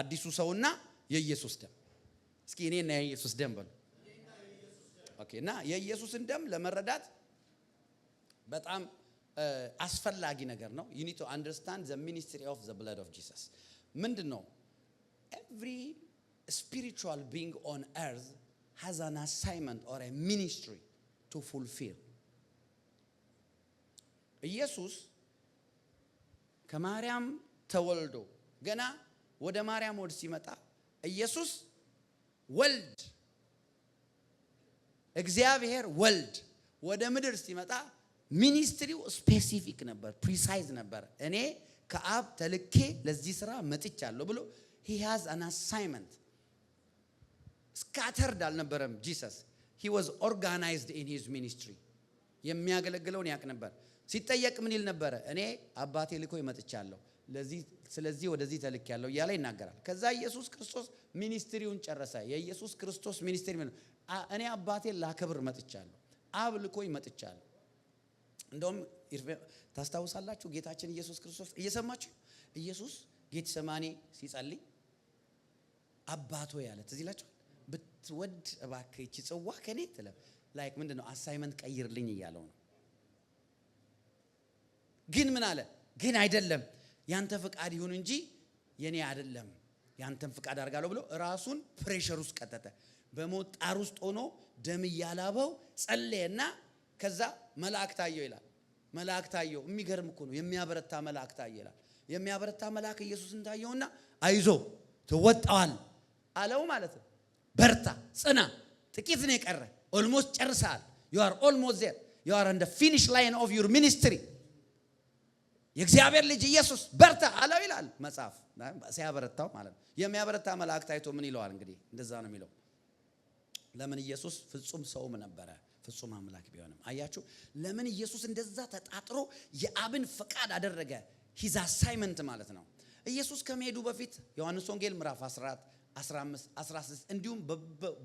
አዲሱ ሰውና የኢየሱስ ደም። እስኪ እኔና የኢየሱስ ደም በሉ። ኦኬ። እና የኢየሱስን ደም ለመረዳት በጣም አስፈላጊ ነገር ነው። you need to understand the ministry of the blood of Jesus. ምንድነው? Every spiritual being on earth has an assignment or a ministry to fulfill. ኢየሱስ ከማርያም ተወልዶ ገና ወደ ማርያም ወድ ሲመጣ ኢየሱስ ወልድ እግዚአብሔር ወልድ ወደ ምድር ሲመጣ ሚኒስትሪው ስፔሲፊክ ነበር፣ ፕሪሳይዝ ነበር። እኔ ከአብ ተልኬ ለዚህ ስራ መጥቻለሁ ብሎ he has an assignment. scattered አልነበረም Jesus. he was organized in his ministry. የሚያገለግለውን ያቅ ነበር። ሲጠየቅ ምን ይል ነበር? እኔ አባቴ ልኮኝ መጥቻለሁ፣ ስለዚህ ወደዚህ ተልኬያለሁ እያለ ይናገራል። ከዛ ኢየሱስ ክርስቶስ ሚኒስትሪውን ጨረሰ። የኢየሱስ ክርስቶስ ሚኒስትሪ ምን? እኔ አባቴን ላከብር መጥቻለሁ፣ አብ ልኮኝ መጥቻለሁ። እንደውም ታስታውሳላችሁ ጌታችን ኢየሱስ ክርስቶስ እየሰማችሁ ኢየሱስ ጌቴሰማኒ ሲጸልይ አባቶ ያለ ትዝ ይላችኋል። ብትወድ እባክህ እቺ ጽዋ ከኔ ትለፍ ላይክ ምንድነው አሳይመንት ቀይርልኝ እያለው ነው። ግን ምን አለ? ግን አይደለም ያንተ ፍቃድ ይሁን እንጂ የኔ አይደለም ያንተን ፍቃድ አድርጋለሁ ብሎ ራሱን ፕሬሸር ውስጥ ቀጠተ። በሞት ጣር ውስጥ ሆኖ ደም ያላበው ጸለየና ከዛ መልአክ ታየው ይላል። መልአክ ታየው። የሚገርም እኮ ነው። የሚያበረታ መልአክ ታየው ይላል። የሚያበረታ መልአክ ኢየሱስን ታየውና አይዞ ተወጣዋል አለው ማለት ነው። በርታ ጽና፣ ጥቂት ነው የቀረ፣ ኦልሞስት ጨርሰሃል። you are almost there, you are on the finish line of your ministry. የእግዚአብሔር ልጅ ኢየሱስ በርታ አለው ይላል መጽሐፍ። ሲያበረታው ማለት ነው። የሚያበረታ መልአክ ታይቶ ምን ይለዋል? እንግዲህ እንደዛ ነው የሚለው። ለምን? ኢየሱስ ፍጹም ሰውም ነበረ ፍጹም አምላክ ቢሆንም። አያችሁ ለምን ኢየሱስ እንደዛ ተጣጥሮ የአብን ፍቃድ አደረገ? ሂዝ አሳይመንት ማለት ነው። ኢየሱስ ከመሄዱ በፊት ዮሐንስ ወንጌል ምዕራፍ 14 15 16 እንዲሁም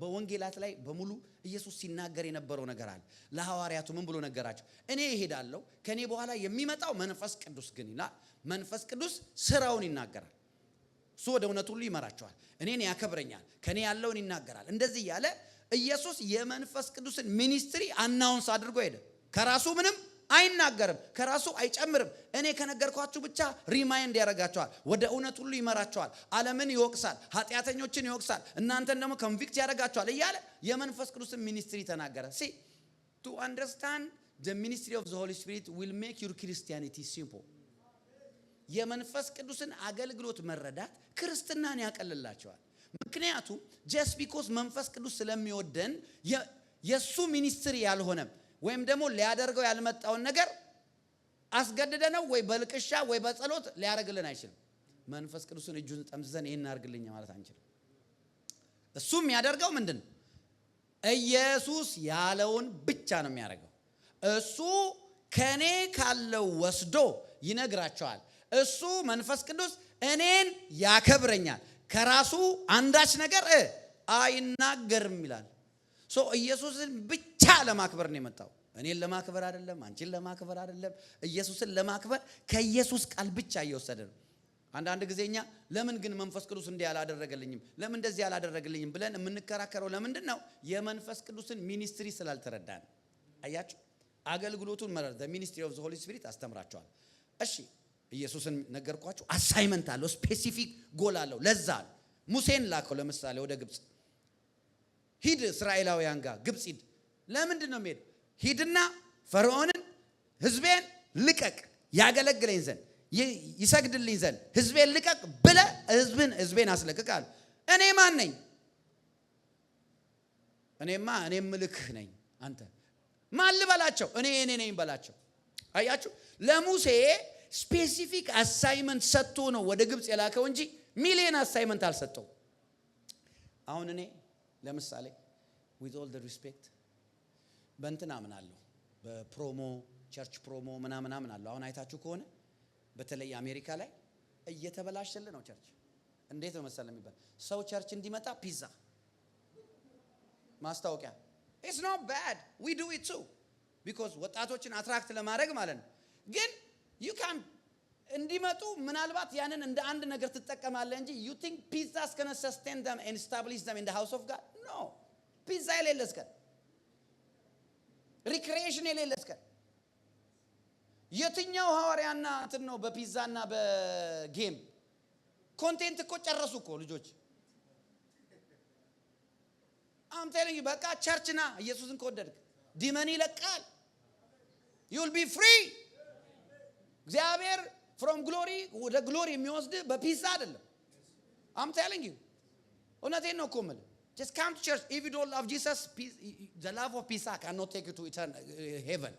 በወንጌላት ላይ በሙሉ ኢየሱስ ሲናገር የነበረው ነገር አለ። ለሐዋርያቱ ምን ብሎ ነገራቸው? እኔ እሄዳለሁ፣ ከኔ በኋላ የሚመጣው መንፈስ ቅዱስ ግን ይላል። መንፈስ ቅዱስ ስራውን ይናገራል። እሱ ወደ እውነት ሁሉ ይመራቸዋል። እኔን ያከብረኛል፣ ከኔ ያለውን ይናገራል። እንደዚህ ያለ ኢየሱስ የመንፈስ ቅዱስን ሚኒስትሪ አናውንስ አድርጎ ሄደ። ከራሱ ምንም አይናገርም፣ ከራሱ አይጨምርም። እኔ ከነገርኳችሁ ብቻ ሪማይንድ ያደርጋቸዋል፣ ወደ እውነት ሁሉ ይመራቸዋል፣ ዓለምን ይወቅሳል፣ ኃጢአተኞችን ይወቅሳል፣ እናንተን ደግሞ ኮንቪክት ያደርጋቸዋል እያለ የመንፈስ ቅዱስን ሚኒስትሪ ተናገረ። see to understand the ministry of the Holy Spirit will make your Christianity simple. የመንፈስ ቅዱስን አገልግሎት መረዳት ክርስትናን ያቀልላቸዋል። ምክንያቱም just because መንፈስ ቅዱስ ስለሚወደን የሱ ሚኒስትሪ ያልሆነ ወይም ደግሞ ሊያደርገው ያልመጣውን ነገር አስገድደ ነው ወይ በልቅሻ ወይ በጸሎት ሊያደርግልን አይችልም። መንፈስ ቅዱስን እጁን ጠምዝዘን ይሄን አድርግልኝ ማለት አንችልም። እሱም ያደርገው ምንድነው? ኢየሱስ ያለውን ብቻ ነው የሚያደርገው። እሱ ከኔ ካለው ወስዶ ይነግራቸዋል። እሱ መንፈስ ቅዱስ እኔን ያከብረኛል፣ ከራሱ አንዳች ነገር አይናገርም ይላል። ሶ ኢየሱስን ብቻ ለማክበር ነው የመጣው። እኔን ለማክበር አይደለም፣ አንቺን ለማክበር አይደለም። ኢየሱስን ለማክበር ከኢየሱስ ቃል ብቻ እየወሰደ ነው። አንዳንድ ጊዜኛ ለምን ግን መንፈስ ቅዱስ እንዲህ ያላደረገልኝም፣ ለምን እንደዚህ ያላደረገልኝም ብለን የምንከራከረው ለምንድን ነው? የመንፈስ ቅዱስን ሚኒስትሪ ስላልተረዳን። አያችሁ አገልግሎቱን መረዳ ሚኒስትሪ ኦፍ ዘ ሆሊ ስፒሪት አስተምራቸዋል። እሺ ኢየሱስን ነገርኳችሁ። አሳይመንት አለው፣ ስፔሲፊክ ጎል አለው። ለዛ ሙሴን ላከው ለምሳሌ ወደ ግብጽ ሂድ፣ እስራኤላውያን ጋር ግብጽ ሂድ። ለምንድን ነው የሚሄድ? ሂድና ፈርዖንን ህዝቤን ልቀቅ፣ ያገለግለኝ ዘንድ ይሰግድልኝ ዘንድ ህዝቤን ልቀቅ ብለ ህዝቤን አስለቅቃል። እኔ ማን ነኝ? እኔ ምልክህ ነኝ። አንተ ማን ልበላቸው? እኔ ነኝ በላቸው። አያችሁ ለሙሴ ስፔሲፊክ አሳይመንት ሰጥቶ ነው ወደ ግብጽ የላከው እንጂ ሚሊየን አሳይመንት አልሰጠው። አሁን እኔ ለምሳሌ with all the respect በእንትና ምናለሁ በፕሮሞ ቸርች ፕሮሞ ምናምን አለው። አሁን አይታችሁ ከሆነ በተለይ አሜሪካ ላይ እየተበላሸለ ነው ቸርች። እንዴት ነው መሰለ የሚባል ሰው ቸርች እንዲመጣ ፒዛ ማስታወቂያ። it's not bad, we do it too because ወጣቶችን አትራክት ለማድረግ ማለት ነው። ግን you can እንዲመጡ ምናልባት ያንን እንደ አንድ ነገር ትጠቀማለህ እንጂ you think pizza is going to sustain them and establish them in the house of God? No. ፒዛ የሌለስ ቀን ሪክሪኤሽን የሌለስ ቀን የትኛው ሐዋርያና እንትን ነው በፒዛና በጌም ኮንቴንት እኮ ጨረሱ እኮ ልጆች I'm telling you በቃ ቸርችና ኢየሱስን ከወደድክ ዲመን ይለቃል you will be free እግዚአብሔር from glory ወደ glory የሚወስድ በፒዛ አይደለም I'm telling you እውነቴን ነው እኮ የምልህ just come to church if you don't love Jesus the love of pizza cannot take you to eternal heaven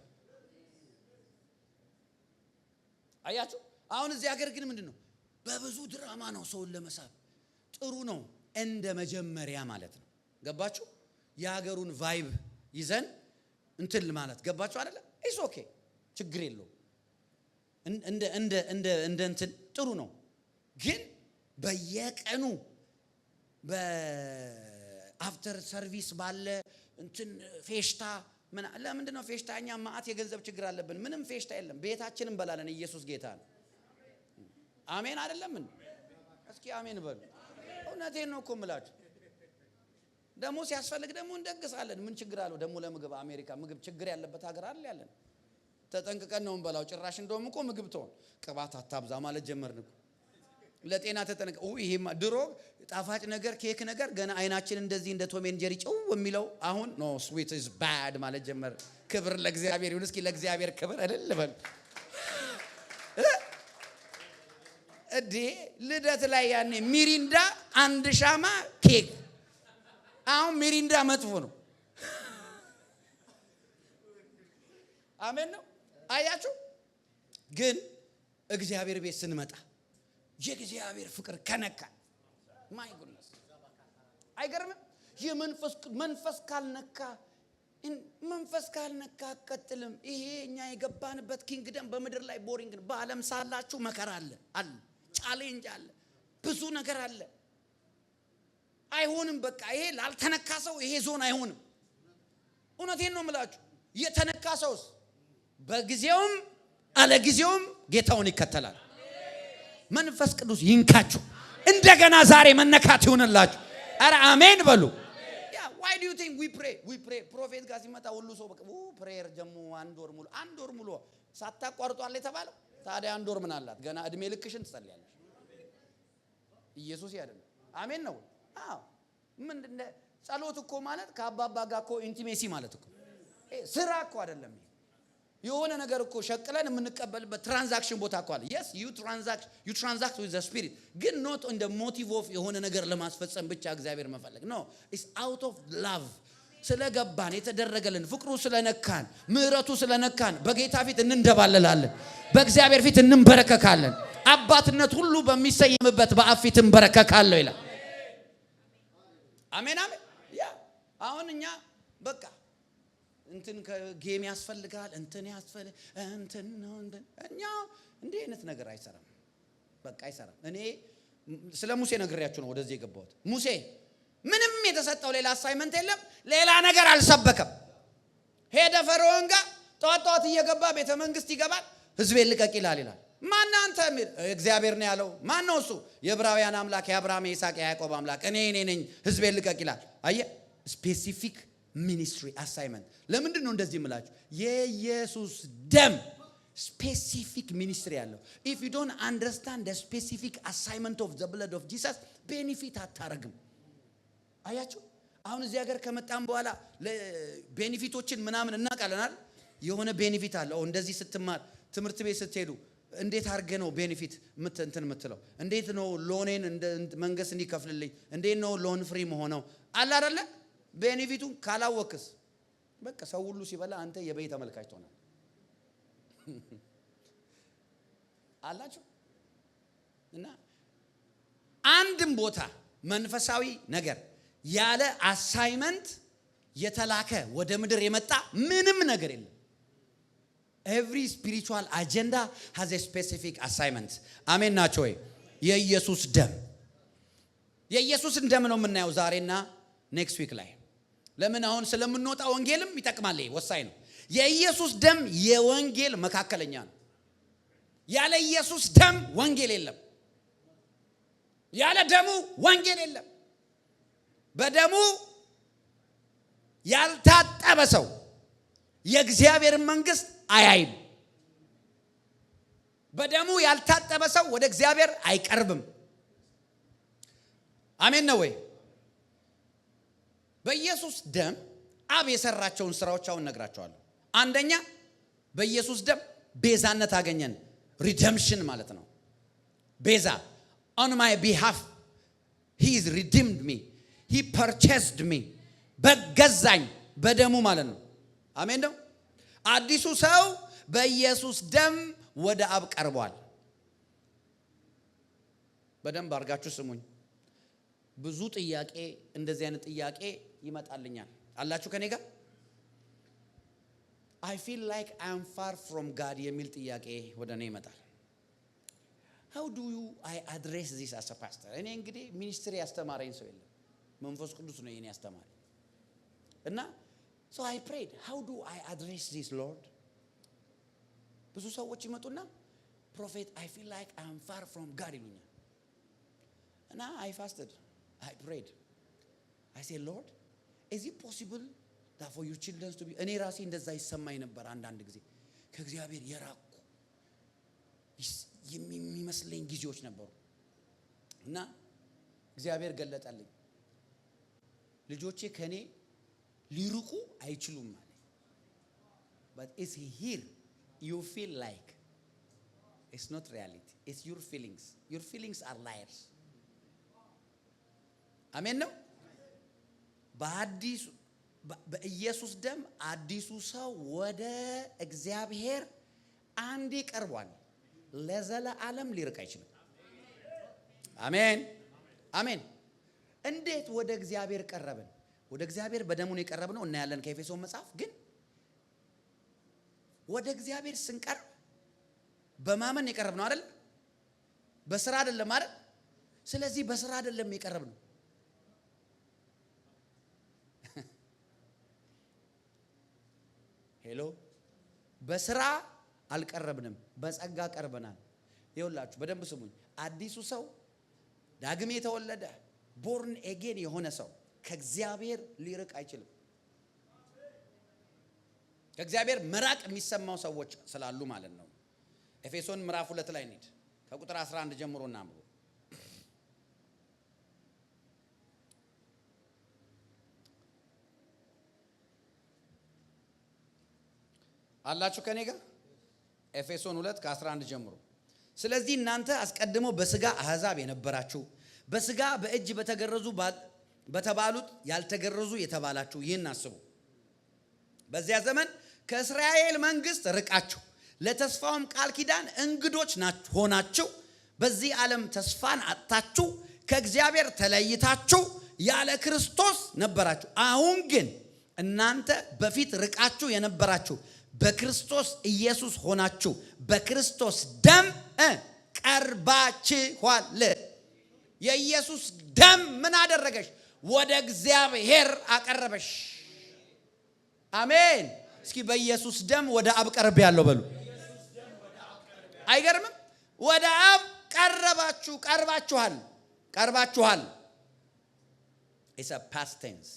አያችሁ አሁን እዚህ ሀገር ግን ምንድነው በብዙ ድራማ ነው ሰውን ለመሳብ ጥሩ ነው እንደ መጀመሪያ ማለት ነው ገባችሁ የሀገሩን ቫይብ ይዘን እንትን ማለት ገባችሁ አይደለ ኢስ ኦኬ ችግር የለው እንደ እንትን ጥሩ ነው ግን በየቀኑ በአፍተር ሰርቪስ ባለ እንትን ፌሽታ ምን ለምንድነው ፌሽታኛ ማአት የገንዘብ ችግር አለብን ምንም ፌሽታ የለም ቤታችንን እንበላለን ኢየሱስ ጌታ ነው አሜን አይደለም ምን እስኪ አሜን በሉ እውነቴን ነው እኮ የምላችሁ ደሞ ሲያስፈልግ ደሞ እንደግሳለን ምን ችግር አለው ደሞ ለምግብ አሜሪካ ምግብ ችግር ያለበት ሀገር አለ ያለን ተጠንቅቀን ነው እንበላው ጭራሽ እንደውም እኮ ምግብ ተው ቅባት አታብዛ ማለት ጀመርን እኮ ለጤና ተጠንቀ ይሄማ ድሮ ጣፋጭ ነገር ኬክ ነገር ገና አይናችን እንደዚህ እንደ ቶም ኤንድ ጄሪ ጨው የሚለው አሁን ኖ ስዊት ኢዝ ባድ ማለት ጀመር ክብር ለእግዚአብሔር ይሁን እስኪ ለእግዚአብሔር ክብር አይደል በል እዴ ልደት ላይ ያኔ ሚሪንዳ አንድ ሻማ ኬክ አሁን ሚሪንዳ መጥፎ ነው አሜን ነው አያችሁ ግን እግዚአብሔር ቤት ስንመጣ የእግዚአብሔር ፍቅር ከነካ ማይ ጉድነስ አይገርምም መንፈስ ካልነካ አትቀጥልም ይሄኛ የገባንበት ኪንግደም በምድር ላይ ቦሪንግ ነው በዓለም ሳላችሁ መከራ አለ ቻሌንጅ አለ ብዙ ነገር አለ አይሆንም በቃ ይሄ ላልተነካ ሰው ይሄ ዞን አይሆንም እውነቴን ነው የምላችሁ የተነካ ሰውስ በጊዜውም አለጊዜውም ጌታውን ይከተላል መንፈስ ቅዱስ ይንካችሁ እንደገና ዛሬ መነካት ይሁንላችሁ አረ አሜን በሉ why do you think we pray ፕሮፌት ጋር ሲመጣ ሁሉ ሰው በቃ ፕሬየር ጀሙ አንድ ወር ሙሉ ሳታቋርጧል የተባለው ታዲያ አንድ ወር ምን አላት ገና እድሜ ልክሽን ትጸልያለሽ ኢየሱስ ያደነ አሜን ነው አዎ ምንድነው ጸሎት እኮ ማለት ከአባባ ጋር እኮ ኢንቲሜሲ ማለት እኮ ስራ እኮ አይደለም የሆነ ነገር እኮ ሸቅለን የምንቀበልበት ትራንዛክሽን ቦታ እኮ አለ yes you transact with the spirit ግን not on the motive of የሆነ ነገር ለማስፈጸም ብቻ እግዚአብሔር መፈለግ no it's out of love ስለገባን የተደረገልን ፍቅሩ ስለነካን ምህረቱ ስለነካን በጌታ ፊት እንንደባለላለን በእግዚአብሔር ፊት እንንበረከካለን አባትነት ሁሉ በሚሰየምበት በአብ ፊት እንበረከካለሁ ይላል አሜን አሜን ያ አሁን እኛ በቃ እንትን ከጌም ያስፈልጋል እንትን ነው እኛ እንዴ አይነት ነገር አይሰራም በቃ አይሰራም እኔ ስለ ሙሴ ነግሬያችሁ ነው ወደዚህ የገባሁት ሙሴ ምንም የተሰጠው ሌላ አሳይመንት የለም ሌላ ነገር አልሰበከም ሄደ ፈርዖን ጋር ጧጧት እየገባ ቤተ መንግስት ይገባል ህዝቤን ልቀቅ ይላል ማን አንተ እግዚአብሔር ነው ያለው ማን ነው እሱ የዕብራውያን አምላክ የአብርሃም የይስሐቅ የያዕቆብ አምላክ እኔ ነኝ ህዝቤን ልቀቅ ይላል አየ ስፔሲፊክ ሚኒስትሪ አሳይመንት ለምንድን ነው እንደዚህ የምላችሁ የኢየሱስ ደም specific ministry ያለው if you don't understand the specific assignment of the blood of Jesus benefit አታረግም አያችሁ አሁን እዚህ ሀገር ከመጣን በኋላ ቤኔፊቶችን ምናምን እናቃለናል የሆነ ቤኔፊት አለ እንደዚህ ስትማር ትምህርት ቤት ስትሄዱ እንዴት አርገ ነው ቤኔፊት እንትን የምትለው እንዴት ነው ሎኔን መንግስት እንዲከፍልልኝ እንዴት ነው ሎን ፍሪ መሆነው አለ አይደለ ቤኔፊቱን ካላወቅስ በቃ ሰው ሁሉ ሲበላ አንተ የበይ ተመልካች ትሆናለህ አላችሁ እና አንድም ቦታ መንፈሳዊ ነገር ያለ አሳይመንት የተላከ ወደ ምድር የመጣ ምንም ነገር የለም every spiritual agenda has a specific assignment አሜን ናቸው ወይ የኢየሱስን ደም ነው የምናየው ዛሬና ኔክስት ዊክ ላይ ለምን አሁን ስለምንወጣ ወንጌልም ይጠቅማል ወሳኝ ነው የኢየሱስ ደም የወንጌል መካከለኛ ነው ያለ ኢየሱስ ደም ወንጌል የለም። ያለ ደሙ ወንጌል የለም። በደሙ ያልታጠበ ሰው የእግዚአብሔር መንግስት አያይም። በደሙ ያልታጠበ ሰው ወደ እግዚአብሔር አይቀርብም። አሜን ነው ወይ? በኢየሱስ ደም አብ የሰራቸውን ስራዎች አሁን ነግራቸዋለሁ። አንደኛ በኢየሱስ ደም ቤዛነት አገኘን። ሪደምፕሽን ማለት ነው። ቤዛ on my behalf he is redeemed me, he purchased me። በገዛኝ በደሙ ማለት ነው። አሜን ነው። አዲሱ ሰው በኢየሱስ ደም ወደ አብ ቀርቧል። በደንብ አድርጋችሁ ስሙኝ። ብዙ ጥያቄ እንደዚህ አይነት ጥያቄ ይመጣልኛል። አላችሁ ከኔ ጋር? I feel like I am far from God የሚል ጥያቄ ወደ እኔ ይመጣል። How do I address this as a pastor? እኔ እንግዲህ ሚኒስትሪ ያስተማረኝ ሰው የለም። መንፈስ ቅዱስ ነው የኔ ያስተማረኝ። እና so I prayed, how do I address this Lord? ብዙ ሰዎች ይመጡና ፕሮፌት I feel like I am far from God ይሉኛል። እና I fasted, I prayed. I said, Lord, is it possible that for your children to be እኔ ራሴ እንደዛ ይሰማኝ ነበር አንዳንድ ጊዜ ከእግዚአብሔር የራቁ የሚመስለኝ ጊዜዎች ነበሩ። እና እግዚአብሔር ገለጠልኝ። ልጆቼ ከኔ ሊርቁ አይችሉም ማለት but is he here you feel like it's not reality, it's your feelings are liars። አሜን ነው። በኢየሱስ ደም አዲሱ ሰው ወደ እግዚአብሔር አንዴ ቀርቧል። ለዘላለም ሊርቅ አይችልም። አሜን አሜን። እንዴት ወደ እግዚአብሔር ቀረብን? ወደ እግዚአብሔር በደሙ ነው የቀረብነው እናያለን ከኤፌሶን መጽሐፍ። ግን ወደ እግዚአብሔር ስንቀርብ በማመን የቀረብነው አይደል? በስራ አይደለም አይደል? ስለዚህ በስራ አይደለም የቀረብነው። ሄሎ፣ በስራ አልቀረብንም፣ በጸጋ ቀርበናል። ይኸውላችሁ በደንብ ስሙኝ። አዲሱ ሰው ዳግም የተወለደ ቦርን ኤጌን የሆነ ሰው ከእግዚአብሔር ሊርቅ አይችልም። ከእግዚአብሔር መራቅ የሚሰማው ሰዎች ስላሉ ማለት ነው። ኤፌሶን ምዕራፍ 2 ላይ እንሂድ። ከቁጥር 11 ጀምሮ እናንብብ። አላችሁ ከኔ ጋር? ኤፌሶን 2 ከ11 ጀምሮ። ስለዚህ እናንተ አስቀድሞ በስጋ አሕዛብ የነበራችሁ በስጋ በእጅ በተገረዙ በተባሉት ያልተገረዙ የተባላችሁ ይህን አስቡ። በዚያ ዘመን ከእስራኤል መንግስት ርቃችሁ ለተስፋውም ቃል ኪዳን እንግዶች ሆናችሁ በዚህ ዓለም ተስፋን አጥታችሁ ከእግዚአብሔር ተለይታችሁ ያለ ክርስቶስ ነበራችሁ። አሁን ግን እናንተ በፊት ርቃችሁ የነበራችሁ በክርስቶስ ኢየሱስ ሆናችሁ በክርስቶስ ደም ቀርባችኋል። የኢየሱስ ደም ምን አደረገሽ? ወደ እግዚአብሔር አቀረበሽ። አሜን። እስኪ በኢየሱስ ደም ወደ አብ ቀርቤያለሁ በሉ። አይገርምም? ወደ አብ ቀርባችኋል። ኢትስ አ ፓስት ቴንስ።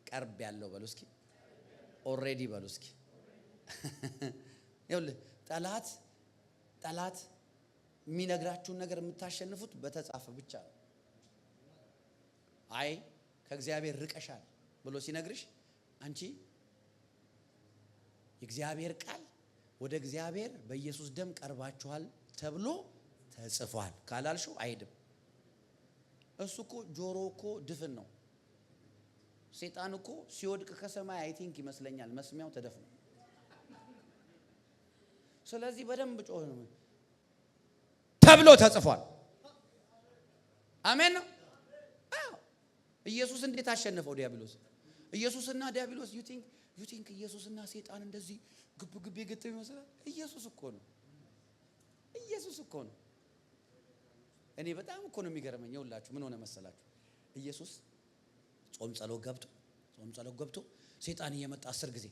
ቀርቤያለሁ በሉ እስኪ። ኦልሬዲ በሉ እስኪ። ይኸውልህ ጠላት የሚነግራችሁን ነገር የምታሸንፉት በተጻፈ ብቻ ነው። አይ ከእግዚአብሔር ርቀሻል ብሎ ሲነግርሽ አንቺ የእግዚአብሔር ቃል ወደ እግዚአብሔር በኢየሱስ ደም ቀርባችኋል ተብሎ ተጽፏል ካላልሽው አይሄድም። እሱ እኮ ጆሮ እኮ ድፍን ነው። ሰይጣን እኮ ሲወድቅ ከሰማይ አይ ቲንክ ይመስለኛል መስሚያው ተደፍነ። ስለዚህ በደንብ ጮህ ነው ተብሎ ተጽፏል። አሜን ነው። ኢየሱስ እንዴት አሸነፈው ዲያብሎስ? ኢየሱስና ዲያብሎስ you think ኢየሱስና ሰይጣን እንደዚህ ግብ የገጠመ ይመስላል? ኢየሱስ እኮ ነው። እኔ በጣም እኮ ነው የሚገርመኝ። ይኸውላችሁ ምን ሆነ መሰላችሁ? ኢየሱስ ጾም ጸሎት ገብቶ ሰይጣን እየመጣ 10 ጊዜ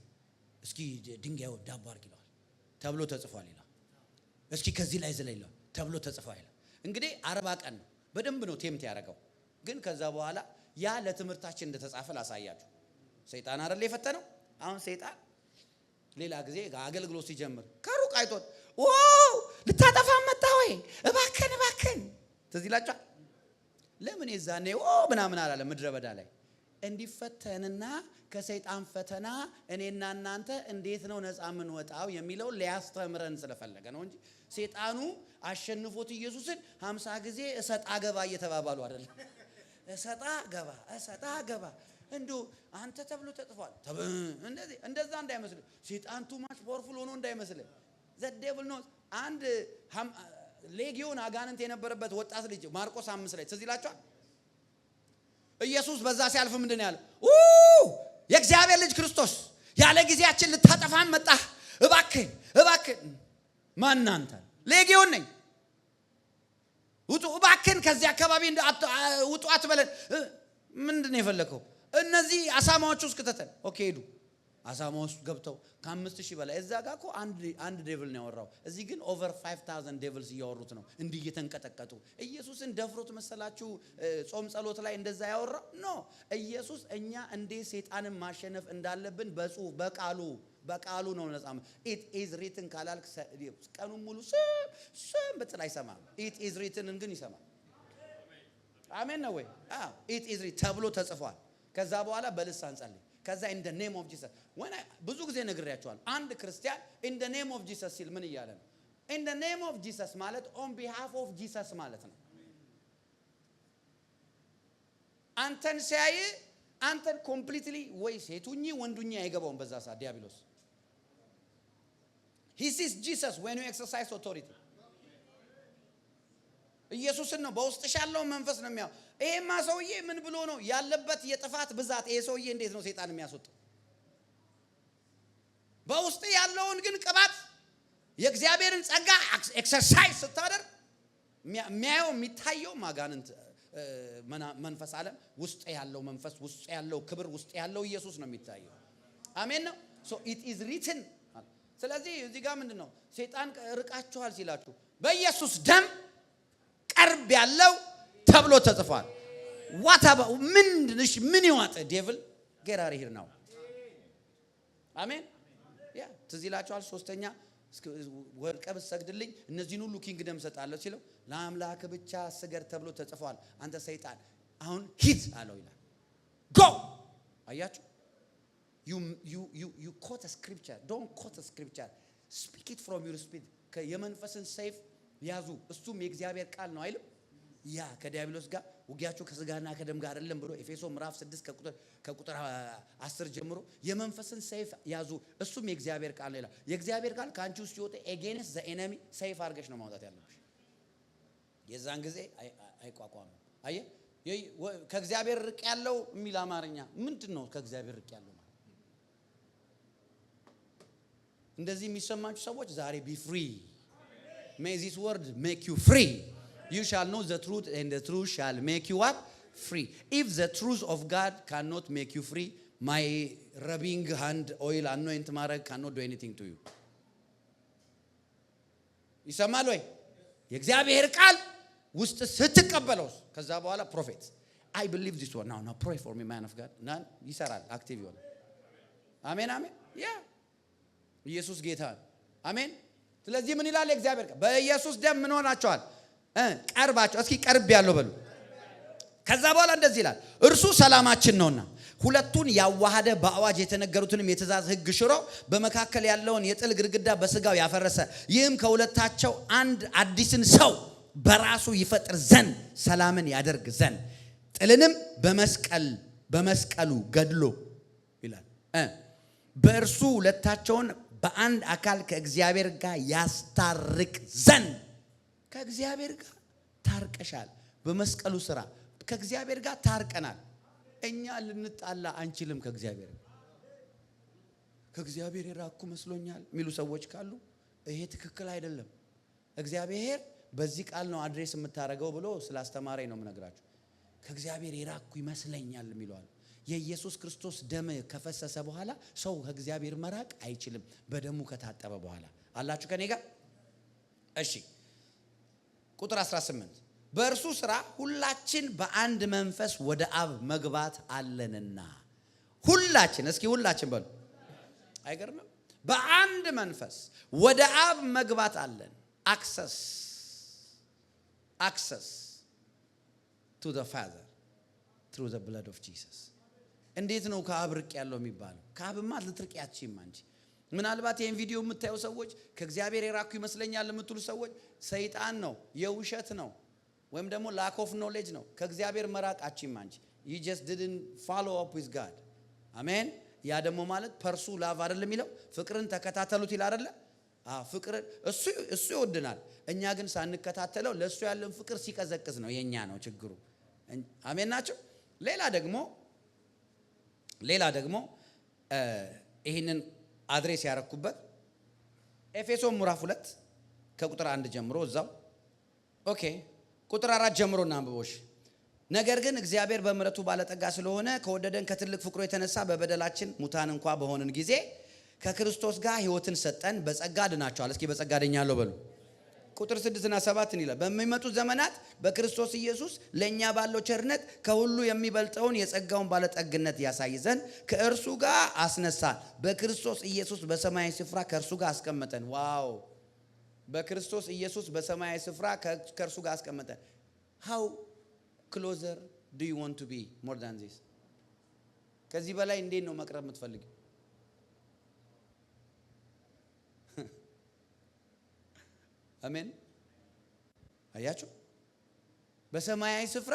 እስኪ ድንጋዩ ዳቦ አድርግ ይለዋል ተብሎ ተጽፏል ይላል። እስኪ ከዚህ ላይ ዝለይለው ተብሎ ተጽፏል ይላል። እንግዲህ 40 ቀን ነው በደንብ ነው ቴምት ያደረገው። ግን ከዛ በኋላ ያ ለትምህርታችን እንደተጻፈ ላሳያችሁ። ሰይጣን አይደል የፈተነው? አሁን ሰይጣን ሌላ ጊዜ አገልግሎት ሲጀምር ከሩቅ አይቶት ልታጠፋ መጣ ወይ እባክን ትዝ ይላችኋል። ለምን የዛኔ ምናምን አላለ። ምድረ በዳ ላይ እንዲፈተንና ከሰይጣን ፈተና እኔና እናንተ እንዴት ነው ነፃ የምንወጣው የሚለው ሊያስተምረን ስለፈለገ ነው እንጂ ሰይጣኑ አሸንፎት ኢየሱስን 50 ጊዜ እሰጣ ገባ እየተባባሉ አይደለም። እሰጣ ገባ እንዶ አንተ ተብሎ ተጽፏል። እንደዛ እንዳይመስል ሰይጣን ቱ ማች ፓወርፉል ሆኖ እንዳይመስል ዘ ዴቪል ኖስ። አንድ ሌጊዮን አጋንንት የነበረበት ወጣት ልጅ ማርቆስ 5 ላይ ትዝ ይላችኋል። ኢየሱስ በዛ ሲያልፍ ምንድነው ያለው? የእግዚአብሔር ልጅ ክርስቶስ ያለ ጊዜያችን ልታጠፋን መጣ፣ እባክህ ማን አንተ? ሌጊዮን ነኝ፣ ውጡ እባክህ ከዚህ አካባቢ ውጡ አትበለን። ምንድነው የፈለከው? እነዚህ አሳማዎች ውስጥ ከተተን። ኦኬ ሄዱ። አሳማ ውስጥ ገብተው ከ5000 በላይ እዛ ጋር እኮ አንድ ዴቪል ነው ያወራው። እዚህ ግን ኦቨር 5000 ዴቪልስ እያወሩት ነው እንዲህ እየተንቀጠቀጡ። ኢየሱስን ደፍሮት መሰላችሁ ጾም ጸሎት ላይ እንደዛ ያወራው? ኖ ኢየሱስ እኛ እንዴት ሰይጣንን ማሸነፍ እንዳለብን በጽሁፍ በቃሉ ነው ነፃ። ኢት ኢዝ ሪትን ካላልክ ቀኑን ሙሉ ስም ብትል አይሰማም። ኢት ኢዝ ሪትንን ግን ይሰማል። አሜን ነው ወይ? ኢት ኢዝ ሪት ተብሎ ተጽፏል። ከዛ በኋላ በልሳን ጸልይ። ከዛ in the name of Jesus ብዙ ጊዜ ነግሬያቸዋለሁ። አንድ ክርስቲያን in the name of Jesus ሲል ምን እያለ ነው? in the name of Jesus ማለት on behalf of Jesus ማለት ነው። አንተን ሲያይ አንተን ኮምፕሊትሊ ወይ ሴቱኝ ወንዱኛ አይገባውም። በዛ ሰዓት ዲያብሎስ he sees Jesus when you exercise authority። ኢየሱስን ነው በውስጥሽ ያለው መንፈስ ነው የሚያው። ይሄማ ሰውዬ ምን ብሎ ነው ያለበት የጥፋት ብዛት። ይሄ ሰውዬ እንዴት ነው ሰይጣን የሚያስወጣው? በውስጥ ያለውን ግን ቅባት የእግዚአብሔርን ጸጋ ኤክሰርሳይዝ ስታደርግ የሚያየው የሚታየው ማጋንንት መንፈስ ዓለም ውስጥ ያለው መንፈስ ውስጥ ያለው ክብር ውስጥ ያለው ኢየሱስ ነው የሚታየው። አሜን ነው። ሶ ኢት ኢዝ ሪትን። ስለዚህ እዚህ ጋር ምንድነው ሰይጣን ርቃችኋል ሲላችሁ በኢየሱስ ደም ቀርብ ያለው ተብሎ ተጽፏል። ዋታባ ምን ይዋጥ ዴቪል ጌራሪ ሂር ነው። አሜን ያ ትዝ ይላችኋል። ሶስተኛ ወርቀ ብትሰግድልኝ እነዚህን ሁሉ ኪንግደም ሰጣለሁ ሲለው ለአምላክ ብቻ ስገድ ተብሎ ተጽፏል። አንተ ሰይጣን አሁን ሂድ አለው ይላል። ጎ አያችሁ you quote a scripture, don't quote a scripture, speak it from your spirit። የመንፈስን ሰይፍ ያዙ እሱም የእግዚአብሔር ቃል ነው አይልም? ያ ከዲያብሎስ ጋር ውጊያችሁ ከስጋና ከደም ጋር አይደለም ብሎ ኤፌሶ ምዕራፍ 6 ከቁጥር 10 ጀምሮ የመንፈስን ሰይፍ ያዙ እሱም የእግዚአብሔር ቃል ነው ይላል። የእግዚአብሔር ቃል ካንቺ ውስጥ ሲወጣ against the enemy ሰይፍ አድርገሽ ነው ማውጣት ያለብሽ። የዛን ጊዜ አይቋቋምም። አየ ከእግዚአብሔር ርቅ ያለው የሚል አማርኛ ምንድነው? ከእግዚአብሔር ርቅ ያለው ማለት እንደዚህ የሚሰማችሁ ሰዎች ዛሬ be free. May this word make you free. You shall know the truth and the truth shall make you what? Free. If the truth of God cannot make you free, my rubbing hand oil anoint ማድረግ cannot do anything to you. ይሰማል ወይ? የእግዚአብሔር ቃል ውስጥ ስትቀበለው ከዛ በኋላ ፕሮፌት I believe this one. Now pray for me man of God. ይሰራል አክቲቭ ይሆናል። አሜን አሜን። ያ ኢየሱስ ጌታ አሜን። ስለዚህ ምን ይላል እግዚአብሔር ቃል? በኢየሱስ ደም ምን ሆናቸዋል? ቀርባቸው። እስኪ ቀርብ ያለው በሉ። ከዛ በኋላ እንደዚህ ይላል እርሱ ሰላማችን ነውና ሁለቱን ያዋሃደ በአዋጅ የተነገሩትንም የትእዛዝ ሕግ ሽሮ በመካከል ያለውን የጥል ግድግዳ በስጋው ያፈረሰ ይህም ከሁለታቸው አንድ አዲስን ሰው በራሱ ይፈጥር ዘንድ ሰላምን ያደርግ ዘንድ ጥልንም በመስቀሉ ገድሎ ይላል በእርሱ ሁለታቸውን በአንድ አካል ከእግዚአብሔር ጋር ያስታርቅ ዘንድ። ከእግዚአብሔር ጋር ታርቀሻል። በመስቀሉ ስራ ከእግዚአብሔር ጋር ታርቀናል። እኛ ልንጣላ አንችልም ከእግዚአብሔር የራኩ መስሎኛል የሚሉ ሰዎች ካሉ ይሄ ትክክል አይደለም። እግዚአብሔር በዚህ ቃል ነው አድሬስ የምታረገው ብሎ ስላስተማረኝ ነው የምነግራችሁ። ከእግዚአብሔር የራኩ ይመስለኛል የሚለዋል። የኢየሱስ ክርስቶስ ደም ከፈሰሰ በኋላ ሰው ከእግዚአብሔር መራቅ አይችልም። በደሙ ከታጠበ በኋላ አላችሁ ከኔ ጋር እሺ ቁጥር 18 በእርሱ ሥራ ሁላችን በአንድ መንፈስ ወደ አብ መግባት አለንና። ሁላችን እስኪ ሁላችን በሉ። አይገርምም? በአንድ መንፈስ ወደ አብ መግባት አለን። access to the Father through the blood of Jesus። እንዴት ነው ከአብ ርቅ ያለው የሚባለው? ከአብማ ልትርቅ ያቺም አንቺ። ምናልባት ይሄን ቪዲዮ የምታዩ ሰዎች ከእግዚአብሔር የራኩ ይመስለኛል የምትሉ ሰዎች ሰይጣን ነው፣ የውሸት ነው፣ ወይም ደግሞ lack of knowledge ነው። ከእግዚአብሔር መራቃችም አንቺ you just didn't follow up with God። አሜን። ያ ደግሞ ማለት ፐርሱ ላቭ አይደለም የሚለው ፍቅርን ተከታተሉት ይላል አይደለ? ፍቅርን እሱ ይወድናል። እኛ ግን ሳንከታተለው ለሱ ያለን ፍቅር ሲቀዘቅዝ ነው የኛ ነው ችግሩ። አሜን ናቸው። ሌላ ደግሞ ይሄንን አድሬስ ያረኩበት ኤፌሶን ምዕራፍ 2 ከቁጥር 1 ጀምሮ እዛው ኦኬ ቁጥር 4 ጀምሮ እናንብቦሽ። ነገር ግን እግዚአብሔር በምሕረቱ ባለጠጋ ስለሆነ ከወደደን ከትልቅ ፍቅሩ የተነሳ በበደላችን ሙታን እንኳን በሆንን ጊዜ ከክርስቶስ ጋር ሕይወትን ሰጠን። በጸጋ ድናችኋል። እስኪ በጸጋ ድኛለሁ በሉ። ቁጥር 6 እና 7 ይላል በሚመጡት ዘመናት በክርስቶስ ኢየሱስ ለኛ ባለው ቸርነት ከሁሉ የሚበልጠውን የጸጋውን ባለጠግነት ያሳይ ዘንድ ከእርሱ ጋር አስነሳን። በክርስቶስ ኢየሱስ በሰማያዊ ስፍራ ከእርሱ ጋር አስቀመጠን። ዋው! በክርስቶስ ኢየሱስ በሰማያዊ ስፍራ ከእርሱ ጋር አስቀመጠን። how closer do you want to be more than this? ከዚህ በላይ እንዴት ነው መቅረብ የምትፈልጊው? አሜን። አያችሁ? በሰማያዊ ስፍራ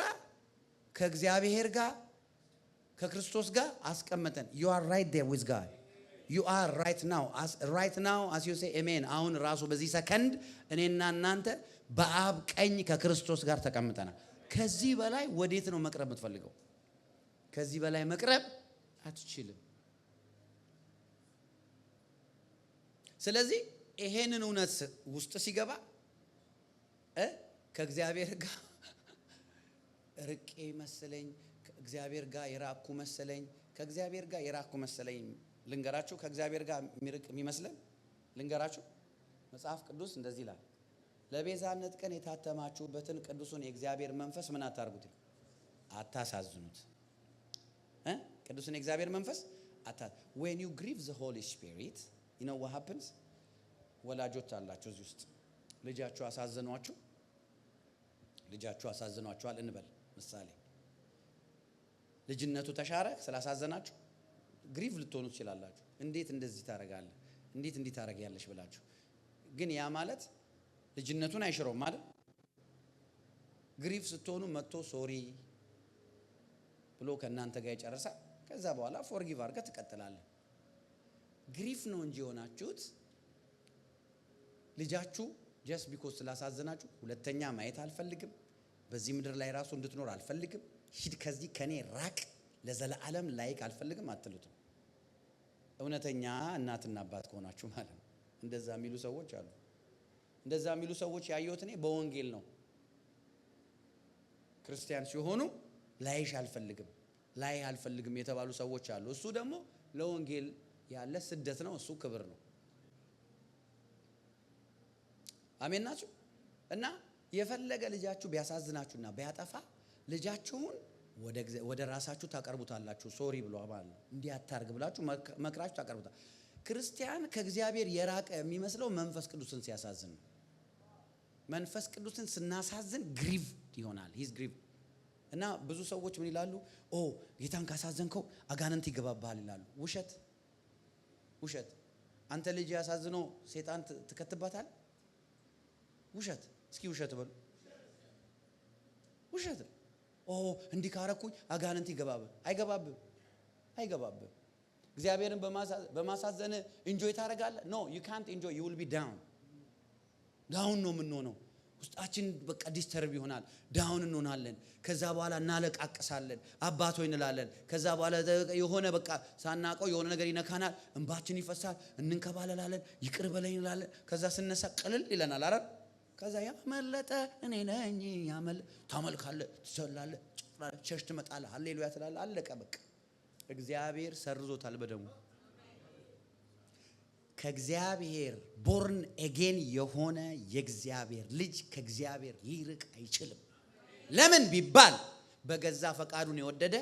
ከእግዚአብሔር ጋር ከክርስቶስ ጋር አስቀመጠን። you are right there with God. you are right now as you say amen። አሁን ራሱ በዚህ ሰከንድ እኔና እናንተ በአብ ቀኝ ከክርስቶስ ጋር ተቀምጠናል። ከዚህ በላይ ወዴት ነው መቅረብ የምትፈልገው? ከዚህ በላይ መቅረብ አትችልም። ስለዚህ ይሄንን እውነት ውስጥ ሲገባ ከእግዚአብሔር ጋር ርቄ መሰለኝ፣ ከእግዚአብሔር ጋር የራኩ መሰለኝ፣ ከእግዚአብሔር ጋር የራኩ መሰለኝ። ልንገራችሁ ከእግዚአብሔር ጋር የሚርቅ የሚመስለን ልንገራችሁ። መጽሐፍ ቅዱስ እንደዚህ ይላል፣ ለቤዛነት ቀን የታተማችሁበትን ቅዱሱን የእግዚአብሔር መንፈስ ምን አታርጉት? አታሳዝኑት። ቅዱሱን የእግዚአብሔር መንፈስ when you grieve the Holy Spirit, you know what happens? ወላጆች አላችሁ እዚህ ውስጥ ልጃችሁ አሳዝኗችኋል እንበል። ምሳሌ ልጅነቱ ተሻረ ስላሳዘናችሁ ግሪቭ ልትሆኑ ትችላላችሁ። እንዴት እንደዚህ ታረጋለህ? እንዴት እንዲህ ታረጋያለሽ ብላችሁ። ግን ያ ማለት ልጅነቱን አይሽረውም አይደል? ግሪቭ ስትሆኑ መጥቶ ሶሪ ብሎ ከእናንተ ጋር ይጨርሳል። ከዛ በኋላ ፎርጊቭ አድርገህ ትቀጥላለህ። ግሪፍ ነው እንጂ የሆናችሁት ልጃችሁ ጀስት ቢኮዝ ስላሳዘናችሁ ሁለተኛ ማየት አልፈልግም፣ በዚህ ምድር ላይ ራሱ እንድትኖር አልፈልግም፣ ሂድ ከዚህ ከኔ ራቅ፣ ለዘላለም ላይክ አልፈልግም አትሉትም። እውነተኛ እናትና አባት ከሆናችሁ ማለት ነው። እንደዛ የሚሉ ሰዎች አሉ። እንደዛ የሚሉ ሰዎች ያየሁት እኔ በወንጌል ነው። ክርስቲያን ሲሆኑ ላይሽ አልፈልግም የተባሉ ሰዎች አሉ። እሱ ደግሞ ለወንጌል ያለ ስደት ነው፣ እሱ ክብር ነው። አሜን ናችሁ። እና የፈለገ ልጃችሁ ቢያሳዝናችሁና ቢያጠፋ ልጃችሁን ወደ ራሳችሁ ታቀርቡታላችሁ። ሶሪ ብሎ ማለት ነው። እንዲህ አታርግ ብላችሁ መክራችሁ ታቀርቡታ። ክርስቲያን ከእግዚአብሔር የራቀ የሚመስለው መንፈስ ቅዱስን ሲያሳዝን ነው። መንፈስ ቅዱስን ስናሳዝን ግሪቭ ይሆናል። ሂዝ ግሪቭ እና ብዙ ሰዎች ምን ይላሉ? ጌታን ካሳዘንከው አጋንንት ይገባባል ይላሉ። ውሸት። አንተ ልጅ ያሳዝነው ሰይጣን ትከትባታል። ውሸት። እስኪ ውሸት በሉ። ውሸት። እንዲህ ካረኩኝ አጋንንት ይገባባል። አይገባብም። እግዚአብሔርን በማሳዘን ኢንጆይ ታደርጋለህ? ኖ ዩ ካንት ኢንጆይ። ዩ ዊል ቢ ዳውን ነው የምንሆነው። ውስጣችን በቃ ዲስተርብ ይሆናል። ዳውን እንሆናለን። ከዛ በኋላ እናለቃቅሳለን፣ አባት ሆይ እንላለን። ከዛ በኋላ የሆነ በቃ ሳናቀው የሆነ ነገር ይነካናል፣ እንባችን ይፈሳል፣ እንንከባለላለን፣ ይቅር በለኝ እንላለን። ከዛ ስነሳ ቅልል ይለናል አይደል? ከዛ ያመለጠ እኔ ነኝ ታመልካለህ፣ ትዘላለህ፣ ቸርች ትመጣለህ፣ ሃሌሉያ ትላለህ። አለቀ በቃ። እግዚአብሔር ሰርዞታል በደሙ። ከእግዚአብሔር ቦርን ኤጌን የሆነ የእግዚአብሔር ልጅ ከእግዚአብሔር ሊርቅ አይችልም። ለምን ቢባል በገዛ ፈቃዱን የወደደ፣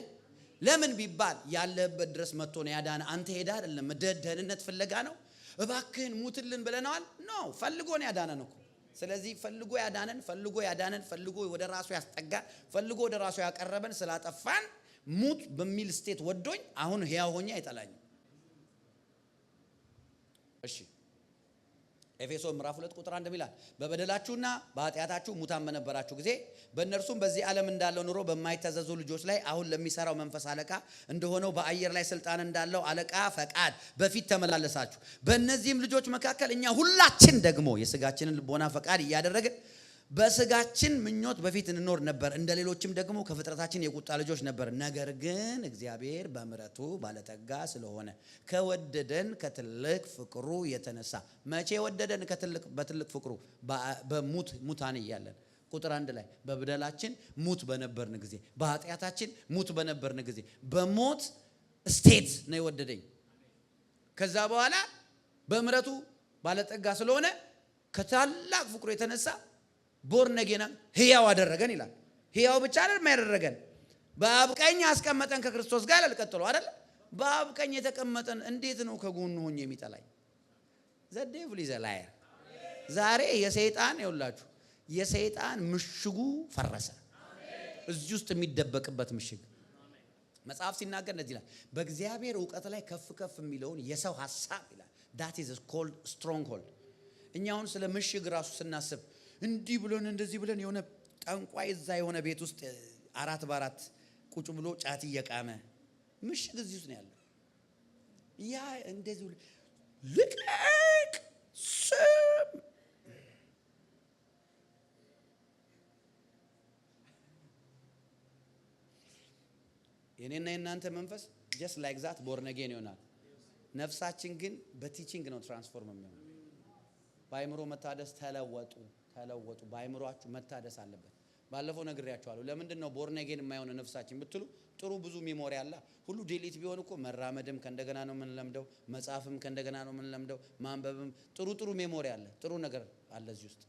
ለምን ቢባል ያለበት ድረስ መጥቶ ነው ያዳነ። አንተ ሄዳ አይደለም ደህንነት ፍለጋ ነው እባክህን ሙትልን ብለናል። ነው ፈልጎ ነው ያዳነን እኮ። ስለዚህ ፈልጎ ያዳነን ፈልጎ ወደ ራሱ ያስጠጋን ፈልጎ ወደ ራሱ ያቀረበን ስላጠፋን ሙት በሚል ስቴት ወዶኝ አሁን ሕያው ሆኜ አይጠላኝም። እሺ ኤፌሶን ምዕራፍ 2 ቁጥር 1 ይላል በበደላችሁና በኃጢአታችሁ ሙታን በነበራችሁ ጊዜ በእነርሱም በዚህ ዓለም እንዳለው ኑሮ በማይታዘዙ ልጆች ላይ አሁን ለሚሰራው መንፈስ አለቃ እንደሆነው በአየር ላይ ስልጣን እንዳለው አለቃ ፈቃድ በፊት ተመላለሳችሁ። በእነዚህም ልጆች መካከል እኛ ሁላችን ደግሞ የሥጋችንን ልቦና ፈቃድ እያደረግን በሥጋችን ምኞት በፊት እንኖር ነበር። እንደ ሌሎችም ደግሞ ከፍጥረታችን የቁጣ ልጆች ነበር። ነገር ግን እግዚአብሔር በምሕረቱ ባለጠጋ ስለሆነ ከወደደን ከትልቅ ፍቅሩ የተነሳ መቼ ወደደን? በትልቅ ፍቅሩ ሙታን እያለን ቁጥር 1 ላይ በበደላችን ሙት በነበርን ጊዜ፣ በኃጢአታችን ሙት በነበርን ጊዜ በሞት ስቴት ነው የወደደኝ። ከዛ በኋላ በምሕረቱ ባለጠጋ ስለሆነ ከታላቅ ፍቅሩ የተነሳ ቦርን አጌን ሕያው አደረገን ይላል። ሕያው ብቻ አይደለም ያደረገን በአብ ቀኝ አስቀመጠን ከክርስቶስ ጋር አልቀጥሎ አይደል? በአብ ቀኝ የተቀመጠን እንዴት ነው ከጎኑ ሆኜ የሚጠላኝ? ዘ ዴቪል ኢዝ አ ላየር። ዛሬ የሰይጣን ምሽጉ ፈረሰ። እዚህ ውስጥ የሚደበቅበት ምሽግ መጽሐፍ ሲናገር እንደዚህ ይላል በእግዚአብሔር ዕውቀት ላይ ከፍ ከፍ የሚለውን የሰው ሐሳብ ይላል that is called stronghold። እኛውን ስለ ምሽግ ራሱ ስናስብ እንዲህ ብለን እንደዚህ ብለን የሆነ ጠንቋይ እዛ የሆነ ቤት ውስጥ 4 በ4 ቁጭ ብሎ ጫት እየቃመ ምሽግ እዚህ ውስጥ ነው ያለው። ያ እንደዚህ ልቀቅ ስም የኔና የናንተ መንፈስ just like that born again ይሆናል። ነፍሳችን ግን በቲቺንግ ነው ትራንስፎርም የሚሆነው። በአይምሮ መታደስ ተለወጡ። በአይምሮአችሁ መታደስ አለበት። ባለፈው ነግሬያችኋለሁ። ለምንድን ነው ቦርን አጌን የማይሆነ ነፍሳችን ብትሉ ጥሩ ብዙ ሜሞሪ አለ ሁሉ ዲሊት ቢሆን እኮ መራመድም ከእንደገና ነው የምንለምደው፣ መጻፍም ከእንደገና ነው የምንለምደው፣ ማንበብም ጥሩ ሜሞሪ አለ፣ ጥሩ ነገር አለ እዚህ ውስጥ።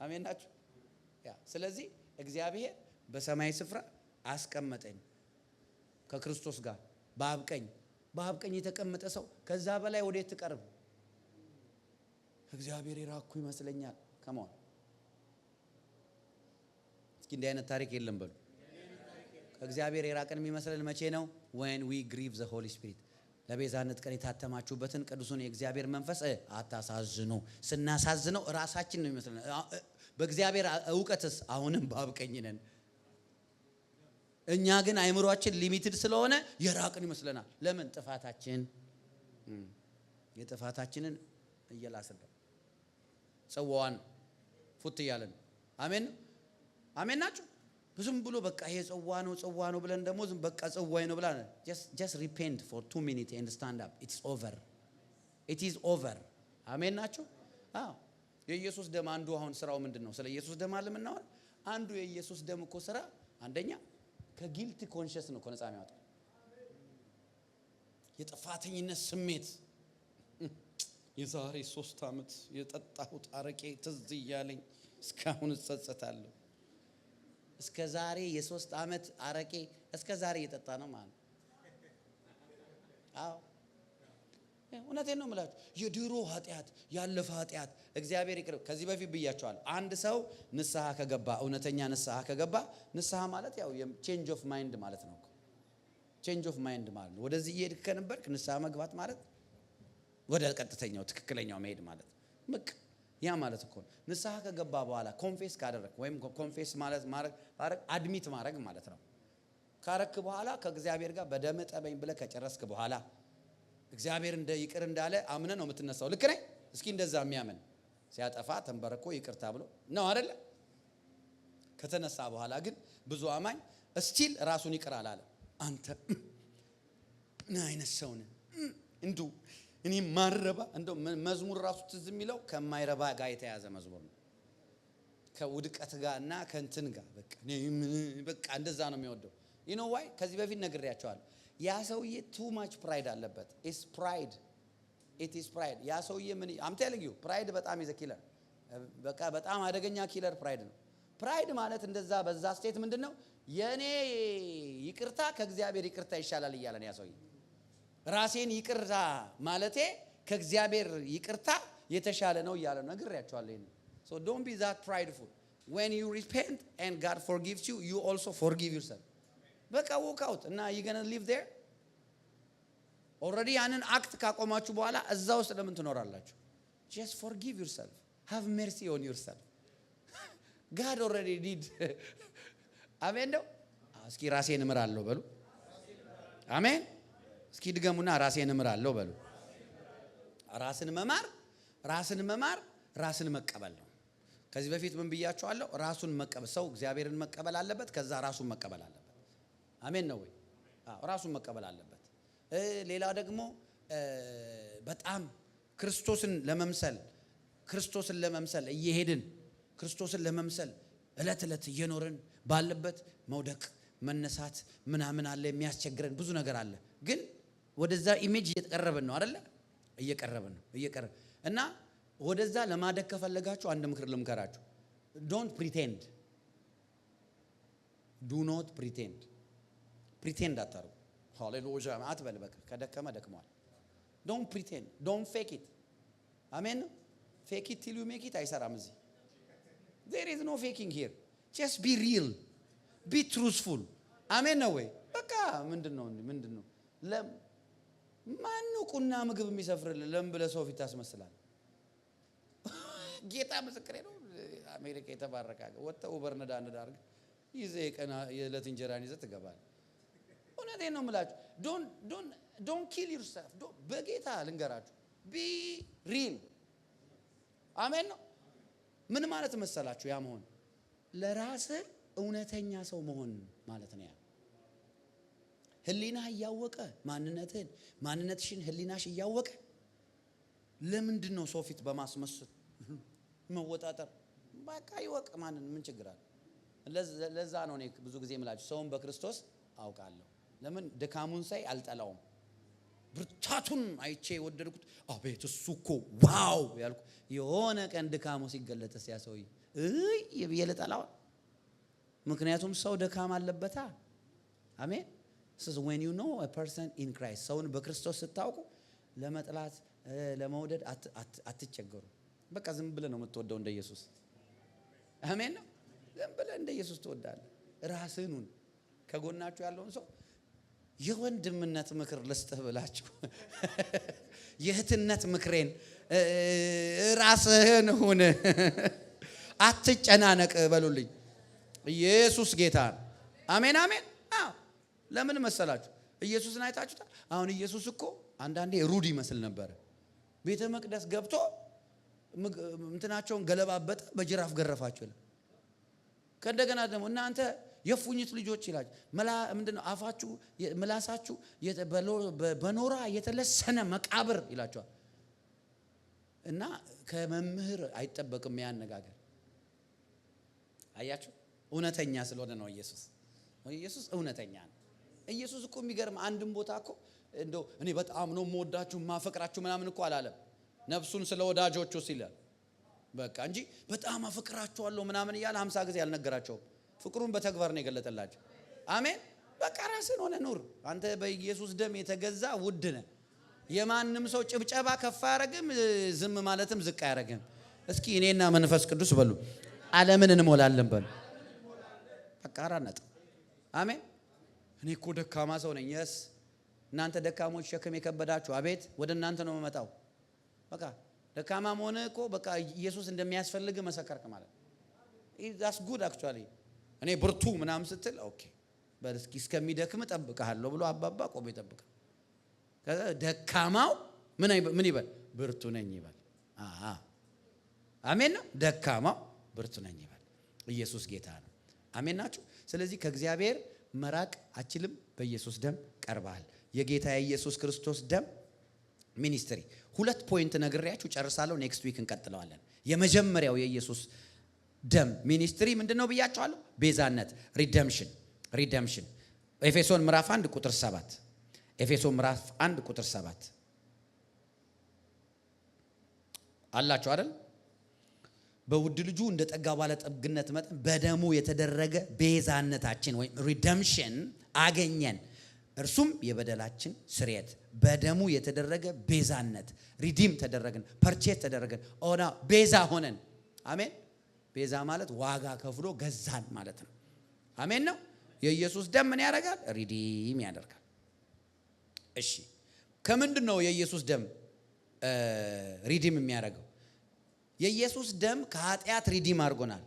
አሜን ናችሁ? ያ ስለዚህ እግዚአብሔር በሰማይ ስፍራ አስቀመጠኝ ከክርስቶስ ጋር በአብ ቀኝ የተቀመጠ ሰው ከዛ በላይ ወዴት ትቀርብ? እግዚአብሔር የራኩ ይመስለኛል። ከማን እስኪ እንዲህ አይነት ታሪክ የለም በሉ። ከእግዚአብሔር የራቀን የሚመስለን መቼ ነው? when we grieve the holy spirit። ለቤዛነት ቀን የታተማችሁበትን ቅዱሱን የእግዚአብሔር መንፈስ አታሳዝኑ። ስናሳዝነው ራሳችን ነው የሚመስለን። በእግዚአብሔር ዕውቀትስ አሁንም በአብ ቀኝ ነን። እኛ ግን አይምሮአችን ሊሚትድ ስለሆነ የራቅን ይመስለናል። ለምን? የጥፋታችንን እየላስን ጽዋዋን ፉት እያለን አሜን ናችሁ? ዝም ብሎ በቃ ይሄ ጽዋ ነው ብለን ደግሞ ዝም በቃ ጽዋይ ነው ብለን just repent for 2 minutes and stand up. it is over አሜን ናችሁ? የኢየሱስ ደም አንዱ አሁን ስራው ምንድነው? ስለ ኢየሱስ ደም አለ ምናወራ። አንዱ የኢየሱስ ደም እኮ ስራ አንደኛ ከጊልቲ ኮንሽስ ነው ነፃ የሚያወጣው። የጥፋተኝነት ስሜት የዛሬ 3 ዓመት የጠጣሁት አረቄ ትዝ እያለኝ እስካሁን እጸጸታለሁ። እስከ ዛሬ የ3 ዓመት አረቄ እስከ ዛሬ እየጠጣ ነው ማለት። እውነቴን ነው የምላችሁ። የድሮ ኃጢአት ያለፈ ኃጢአት እግዚአብሔር ይቅር። ከዚህ በፊት ብያቸዋለሁ። አንድ ሰው ንስሐ ከገባ እውነተኛ ንስሐ ከገባ ንስሐ ማለት ያው ቼንጅ ኦፍ ማይንድ ማለት ነው። ቼንጅ ኦፍ ማይንድ ማለት ነው። ወደዚህ እየሄድክ ከነበርክ ንስሐ መግባት ማለት ወደ ቀጥተኛው ትክክለኛው መሄድ ማለት በቃ ያ ማለት እኮ ንስሐ ከገባ በኋላ ኮንፌስ ካደረክ ወይም ኮንፌስ ማለት ማረግ አድሚት ማድረግ ማለት ነው። ካረክ በኋላ ከእግዚአብሔር ጋር በደም ጠበኝ ብለህ ከጨረስክ በኋላ እግዚአብሔር ይቅር እንዳለ አምነ ነው የምትነሳው። ልክ ነኝ? እስኪ እንደዛ የሚያምን ሲያጠፋ ተንበረኮ ይቅርታ ብሎ ነው አይደለ? ከተነሳ በኋላ ግን ብዙ አማኝ እስቲል ራሱን ይቅር አላለ። አንተ ምን አይነት ሰው ነህ? እንዱ እኔ ማረባ እንደው መዝሙር ራሱ ትዝ የሚለው ከማይረባ ጋር የተያዘ መዝሙር ነው። ከውድቀት ጋርና ከእንትን ጋር በቃ እንደዛ ነው የሚወደው። you know why? ከዚህ በፊት ነግሬያቸዋለሁ። ያ ሰውዬ too much pride አለበት። is pride it is pride ያ ሰውዬ ምን I'm telling you pride በጣም is a killer በቃ በጣም አደገኛ ኪለር pride ነው pride ማለት እንደዛ በዛ ስቴት ምንድነው የኔ ይቅርታ ከእግዚአብሔር ይቅርታ ይሻላል ይያለ ነው ያ ሰውዬ ራሴን ይቅርታ ማለቴ ከእግዚአብሔር ይቅርታ የተሻለ ነው ይያለ ነግሬያችኋለሁ ይሄን so don't be that prideful when you repent and God forgives you you also forgive yourself በቃ walk out እና you going to live there already ያንን አክት ካቆማችሁ በኋላ እዛው ስለምን ትኖራላችሁ just forgive yourself have mercy on yourself God already did አሜን ነው እስኪ ራሴን እምራለሁ በሉ አሜን እስኪ ድገሙና ራሴን እምራለሁ በሉ ራስን መማር ራስን መቀበል ነው ከዚህ በፊት ምን ብያችኋለሁ ራሱን መቀበል ሰው እግዚአብሔርን መቀበል አለበት ከዛ ራሱን መቀበል አለበት አሜን ነው ወይ ራሱን መቀበል አለበት ሌላ ደግሞ በጣም ክርስቶስን ለመምሰል እየሄድን ክርስቶስን ለመምሰል እለት እየኖርን ባለበት መውደቅ መነሳት ምናምን አለ የሚያስቸግረን ብዙ ነገር አለ ግን ወደዛ ኢሜጅ እየተቀረበን ነው አይደለ እየቀረበን እና ወደዛ ለማደግ ከፈለጋችሁ አንድ ምክር ልምከራችሁ don't pretend do not pretend አታርጉ ሃሌሉያ አትበል በቃ ከደከመ ደክሟል don't pretend don't fake it አሜን fake it till you make it አይሰራም እዚህ there is no faking here just be real be truthful አሜን ነው ወይ በቃ ምንድነው ማን ነው ቁና ምግብ የሚሰፍርልህ ለምን ብለህ ሰው ፊት ታስመስላለህ ጌታ ምስክሬ ነው አሜሪካ የተባረከ ወጣው በርነዳ እንዳርግ ይዘህ ቀና የለት እንጀራን ይዘህ ትገባለህ እውነቴን ነው የምላችሁ don't kill yourself በጌታ ልንገራችሁ be real አሜን ነው ምን ማለት መሰላችሁ ያ መሆን ለራስ እውነተኛ ሰው መሆን ማለት ነው ያ ህሊና ያወቀ ማንነትሽን ህሊናሽ ያወቀ ለምንድን ነው ሰው ፊት በማስመሰል መወጣጠር በቃ ይወቅ ምን ችግር አለ ለዛ ነው እኔ ብዙ ጊዜ የምላችሁ ሰውን በክርስቶስ አውቃለሁ ለምን ድካሙን ሳይ አልጠላውም ብርታቱን አይቼ ወደድኩት አቤት እሱ እኮ ዋው ያልኩ የሆነ ቀን ድካሙ ሲገለጥስ ያ ሰውዬ የለጠላው ምክንያቱም ሰው ድካም አለበታ አሜን this is when you know a person in Christ ሰውን በክርስቶስ ስታውቁ ለመጥላት ለመውደድ አትቸገሩ በቃ ዝም ብለህ ነው የምትወደው እንደ ኢየሱስ አሜን ነው ዝም ብለህ እንደ ኢየሱስ ትወዳለህ ራስህን ከጎናችሁ ያለውን ሰው የወንድምነት ምክር ልስጥህ ብላችሁ የእህትነት ምክሬን ራስህን ሁን አትጨናነቅ በሉልኝ ኢየሱስ ጌታ አሜን አሜን ለምን መሰላችሁ ኢየሱስን አይታችሁታል አሁን ኢየሱስ እኮ አንዳንዴ ሩድ ይመስል ነበር ቤተ መቅደስ ገብቶ እንትናቸውን ገለባበጠ በጅራፍ ገረፋቸው ከእንደገና ደግሞ እናንተ የፉኝት ልጆች ይላል ምንድነው አፋችሁ ምላሳችሁ በኖራ የተለሰነ መቃብር ይላቸዋል እና ከመምህር አይጠበቅም ያነጋገር አያችሁ እውነተኛ ስለሆነ ነው ኢየሱስ እውነተኛ ነው ኢየሱስ እኮ የሚገርም አንድም ቦታ እኮ እንደው እኔ በጣም ነው የምወዳችሁ ማፈቅራችሁ ምናምን እኮ አላለም ነፍሱን ስለ ወዳጆቹ ሲላል በቃ እንጂ በጣም አፈቅራችኋለሁ ምናምን ይያል 50 ጊዜ ያልነገራቸው ፍቅሩን በተግባር ነው የገለጠላቸው አሜን በቃ ራስን ሆነ ኑር አንተ በኢየሱስ ደም የተገዛ ውድ ነህ የማንንም ሰው ጭብጨባ ከፍ አያረግም ዝም ማለትም ዝቅ አያረግም እስኪ እኔና መንፈስ ቅዱስ በሉ ዓለምን እንሞላለን በሉ በቃ አራነጥ አሜን እኔ እኮ ደካማ ሰው ነኝ እናንተ ደካሞች ሸክም የከበዳችሁ አቤት ወደ እናንተ ነው መመጣው በቃ ደካማ ሆነ እኮ በቃ ኢየሱስ እንደሚያስፈልግ መሰከርክ ማለት that's good actually እኔ ብርቱ ምናምን ስትል ኦኬ በልስኪ እስከሚደክም ጠብቀሃለሁ ብሎ አባባ ቆሞ ይጠብቃል ከዛ ደካማው ምን ይበል ብርቱ ነኝ ይበል አሜን ነው ደካማው ብርቱ ነኝ ይበል ኢየሱስ ጌታ ነው አሜን ናችሁ ስለዚህ ከእግዚአብሔር መራቅ አችልም በኢየሱስ ደም ቀርባል የጌታ የኢየሱስ ክርስቶስ ደም ሚኒስትሪ 2 ፖይንት ነግሬያችሁ ጨርሳለሁ ኔክስት ዊክ እንቀጥለዋለን የመጀመሪያው የኢየሱስ ደም ሚኒስትሪ ምንድነው ብያችኋለሁ ቤዛነት ሪደምሽን ኤፌሶን ምዕራፍ 1 ቁጥር 7 ኤፌሶን ምዕራፍ 1 ቁጥር 7 አላችሁ አይደል? በውድ ልጁ እንደ ጠጋ ባለጠግነት መጠን በደሙ የተደረገ ቤዛነታችን ወይም ሪደምፕሽን አገኘን። እርሱም የበደላችን ስርየት። በደሙ የተደረገ ቤዛነት፣ ሪዲም ተደረግን፣ ፐርቼስ ተደረግን፣ ኦና ቤዛ ሆነን። አሜን። ቤዛ ማለት ዋጋ ከፍሎ ገዛን ማለት ነው። አሜን ነው። የኢየሱስ ደም ምን ያደርጋል? ሪዲም ያደርጋል። እሺ ከምንድን ነው የኢየሱስ ደም ሪዲም የሚያደርገው? የኢየሱስ ደም ከኃጢአት ሪዲም አድርጎናል።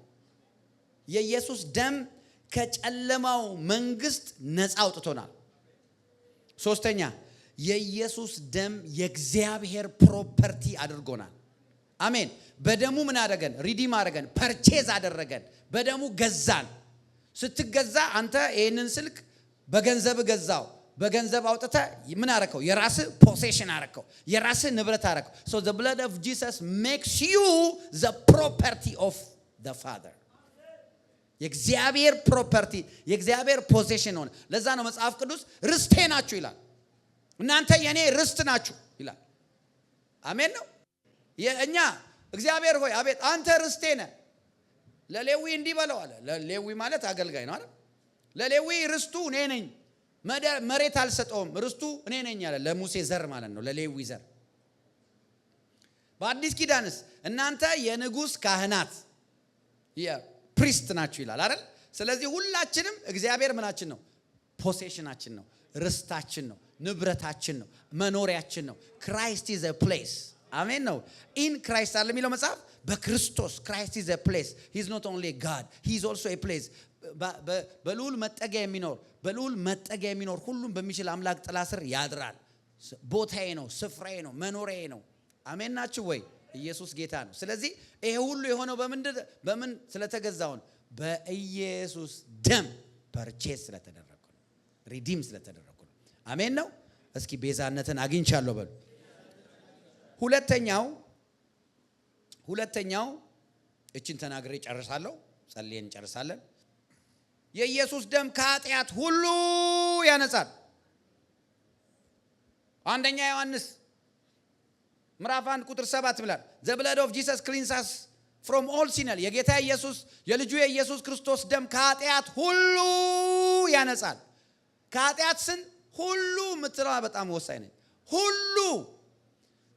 የኢየሱስ ደም ከጨለማው መንግስት ነፃ አውጥቶናል። ሶስተኛ የኢየሱስ ደም የእግዚአብሔር ፕሮፐርቲ አድርጎናል። አሜን። በደሙ ምን አደረገን? ሪዲም አደረገን፣ ፐርቼዝ አደረገን፣ በደሙ ገዛን። ስትገዛ አንተ ይህንን ስልክ በገንዘብ ገዛው። በገንዘብ አውጥተ ምን አረከው? የራስ ፖሴሽን አረከው፣ የራስ ንብረት አረከው። so the blood of Jesus makes you the property of the Father። የእግዚአብሔር ፕሮፐርቲ፣ የእግዚአብሔር ፖሴሽን ሆነ። ለዛ ነው መጽሐፍ ቅዱስ ርስቴ ናችሁ ይላል። እናንተ የኔ ርስት ናችሁ ይላል። አሜን ነው። እኛ እግዚአብሔር ሆይ አቤት አንተ ርስቴ ነህ። ለሌዊ እንዲህ በለው አለ። ለሌዊ ማለት አገልጋይ ነው አይደል? ለሌዊ ርስቱ እኔ ነኝ፣ መሬት አልሰጠውም፣ ርስቱ እኔ ነኝ አለ። ለሙሴ ዘር ማለት ነው፣ ለሌዊ ዘር። በአዲስ ኪዳንስ እናንተ የንጉስ ካህናት የፕሪስት ናችሁ ይላል አይደል? ስለዚህ ሁላችንም እግዚአብሔር ምናችን ነው? ፖሴሽናችን ነው፣ ርስታችን ነው፣ ንብረታችን ነው፣ መኖሪያችን ነው። ክራይስት ኢዝ a place። አሜን ነው። ኢን ክራይስት አለ የሚለው መጽሐፍ በክርስቶስ ክራይስት ኢዝ a place. he is not only God, he is also a place። በልዑል መጠጊያ የሚኖር ሁሉም በሚችል አምላክ ጥላ ስር ያድራል። ቦታዬ ነው፣ ስፍራዬ ነው፣ መኖሪያዬ ነው። አሜን ናችሁ ወይ? ኢየሱስ ጌታ ነው። ስለዚህ ይሄ ሁሉ የሆነው በምን ስለተገዛው ነው? በኢየሱስ ደም ፐርቼስ ስለተደረገ ነው፣ ሪዲም ስለተደረገ ነው። አሜን ነው። እስኪ ቤዛነትን አግኝቻለሁ በሉ። ሁለተኛው እቺን ተናግሬ ጨርሳለሁ፣ ጸልየን እንጨርሳለን። የኢየሱስ ደም ከኃጢአት ሁሉ ያነጻል። አንደኛ ዮሐንስ ምዕራፍ 1 ቁጥር 7 ብሏል። the blood of Jesus cleanses us from all sin። የጌታ ኢየሱስ የልጁ የኢየሱስ ክርስቶስ ደም ከኃጢአት ሁሉ ያነጻል። ከኃጢአት ስን ሁሉ ምትራ በጣም ወሳኝ ነው። ሁሉ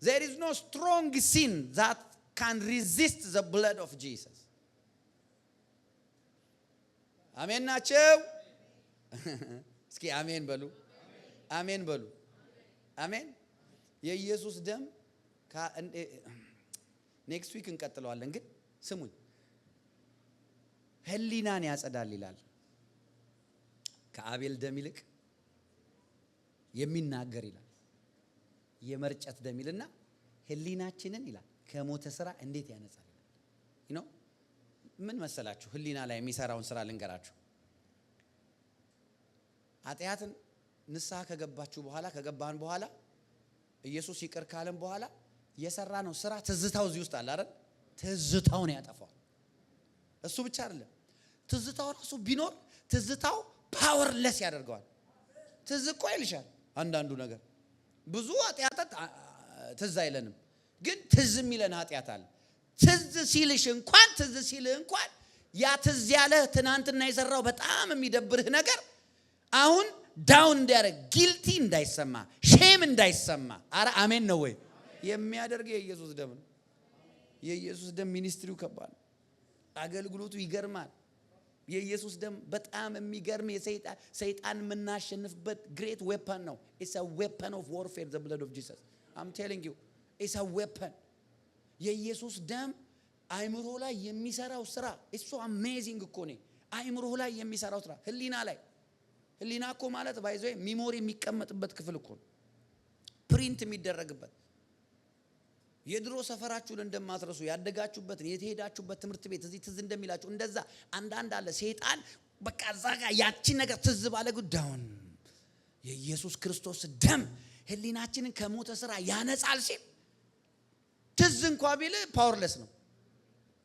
there is no strong sin that can resist the blood of Jesus። አሜን ናቸው። እስኪ አሜን በሉ፣ አሜን በሉ፣ አሜን። የኢየሱስ ደም ኔክስት ዊክ እንቀጥለዋለን። ግን ስሙኝ፣ ህሊናን ያጸዳል ይላል። ከአቤል ደም ይልቅ የሚናገር ይላል የመርጨት ደም ይልና ህሊናችንን ይላል ከሞተ ስራ እንዴት ያነጻል ይላል። ምን መሰላችሁ? ህሊና ላይ የሚሰራውን ስራ ልንገራችሁ። ኃጢአትን ንስሐ ከገባን በኋላ ኢየሱስ ይቅር ካለን በኋላ የሰራ ነው ስራ ትዝታው እዚህ ውስጥ አለ አይደል? ትዝታውን ያጠፋው። እሱ ብቻ አይደለም፣ ትዝታው ራሱ ቢኖር ትዝታው ፓወርለስ ያደርገዋል። ትዝ እኮ ይልሻል አንዳንዱ ነገር። ብዙ ኃጢአት ትዝ አይለንም፣ ግን ትዝ የሚለን ኃጢአት አለ። ትዝ ሲልህ እንኳን ያ ትዝ ያለ ትናንትና የሰራው በጣም የሚደብርህ ነገር አሁን ዳውን እንዲያደርግ፣ ጊልቲ እንዳይሰማ፣ ሼም እንዳይሰማ። አረ አሜን ነው ወይ? የሚያደርግ የኢየሱስ ደም ነው። የኢየሱስ ደም ሚኒስትሪው ከባድ ነው። አገልግሎቱ ይገርማል። የኢየሱስ ደም በጣም የሚገርም ሰይጣን የምናሸንፍበት ግሬት ዌፐን ነው። it's a weapon of warfare, the blood of Jesus. I'm telling you, it's a weapon። የኢየሱስ ደም አይምሮ ላይ የሚሰራው ስራ it's so amazing እኮ ነው። አይምሮ ላይ የሚሰራው ስራ ህሊና እኮ ማለት ባይዘው ሚሞሪ የሚቀመጥበት ክፍል እኮ ነው፣ ፕሪንት የሚደረግበት። የድሮ ሰፈራችሁን እንደማትረሱ ያደጋችሁበትን የተሄዳችሁበት ትምህርት ቤት እዚህ ትዝ እንደሚላችሁ እንደዛ አንዳንድ አለ። ሰይጣን በቃ እዛ ጋር ያቺን ነገር ትዝ ባለ ጉዳዩን የኢየሱስ ክርስቶስ ደም ህሊናችንን ከሞተ ስራ ያነጻል ሲል ትዝ እንኳን ቢል ፓወርለስ ነው።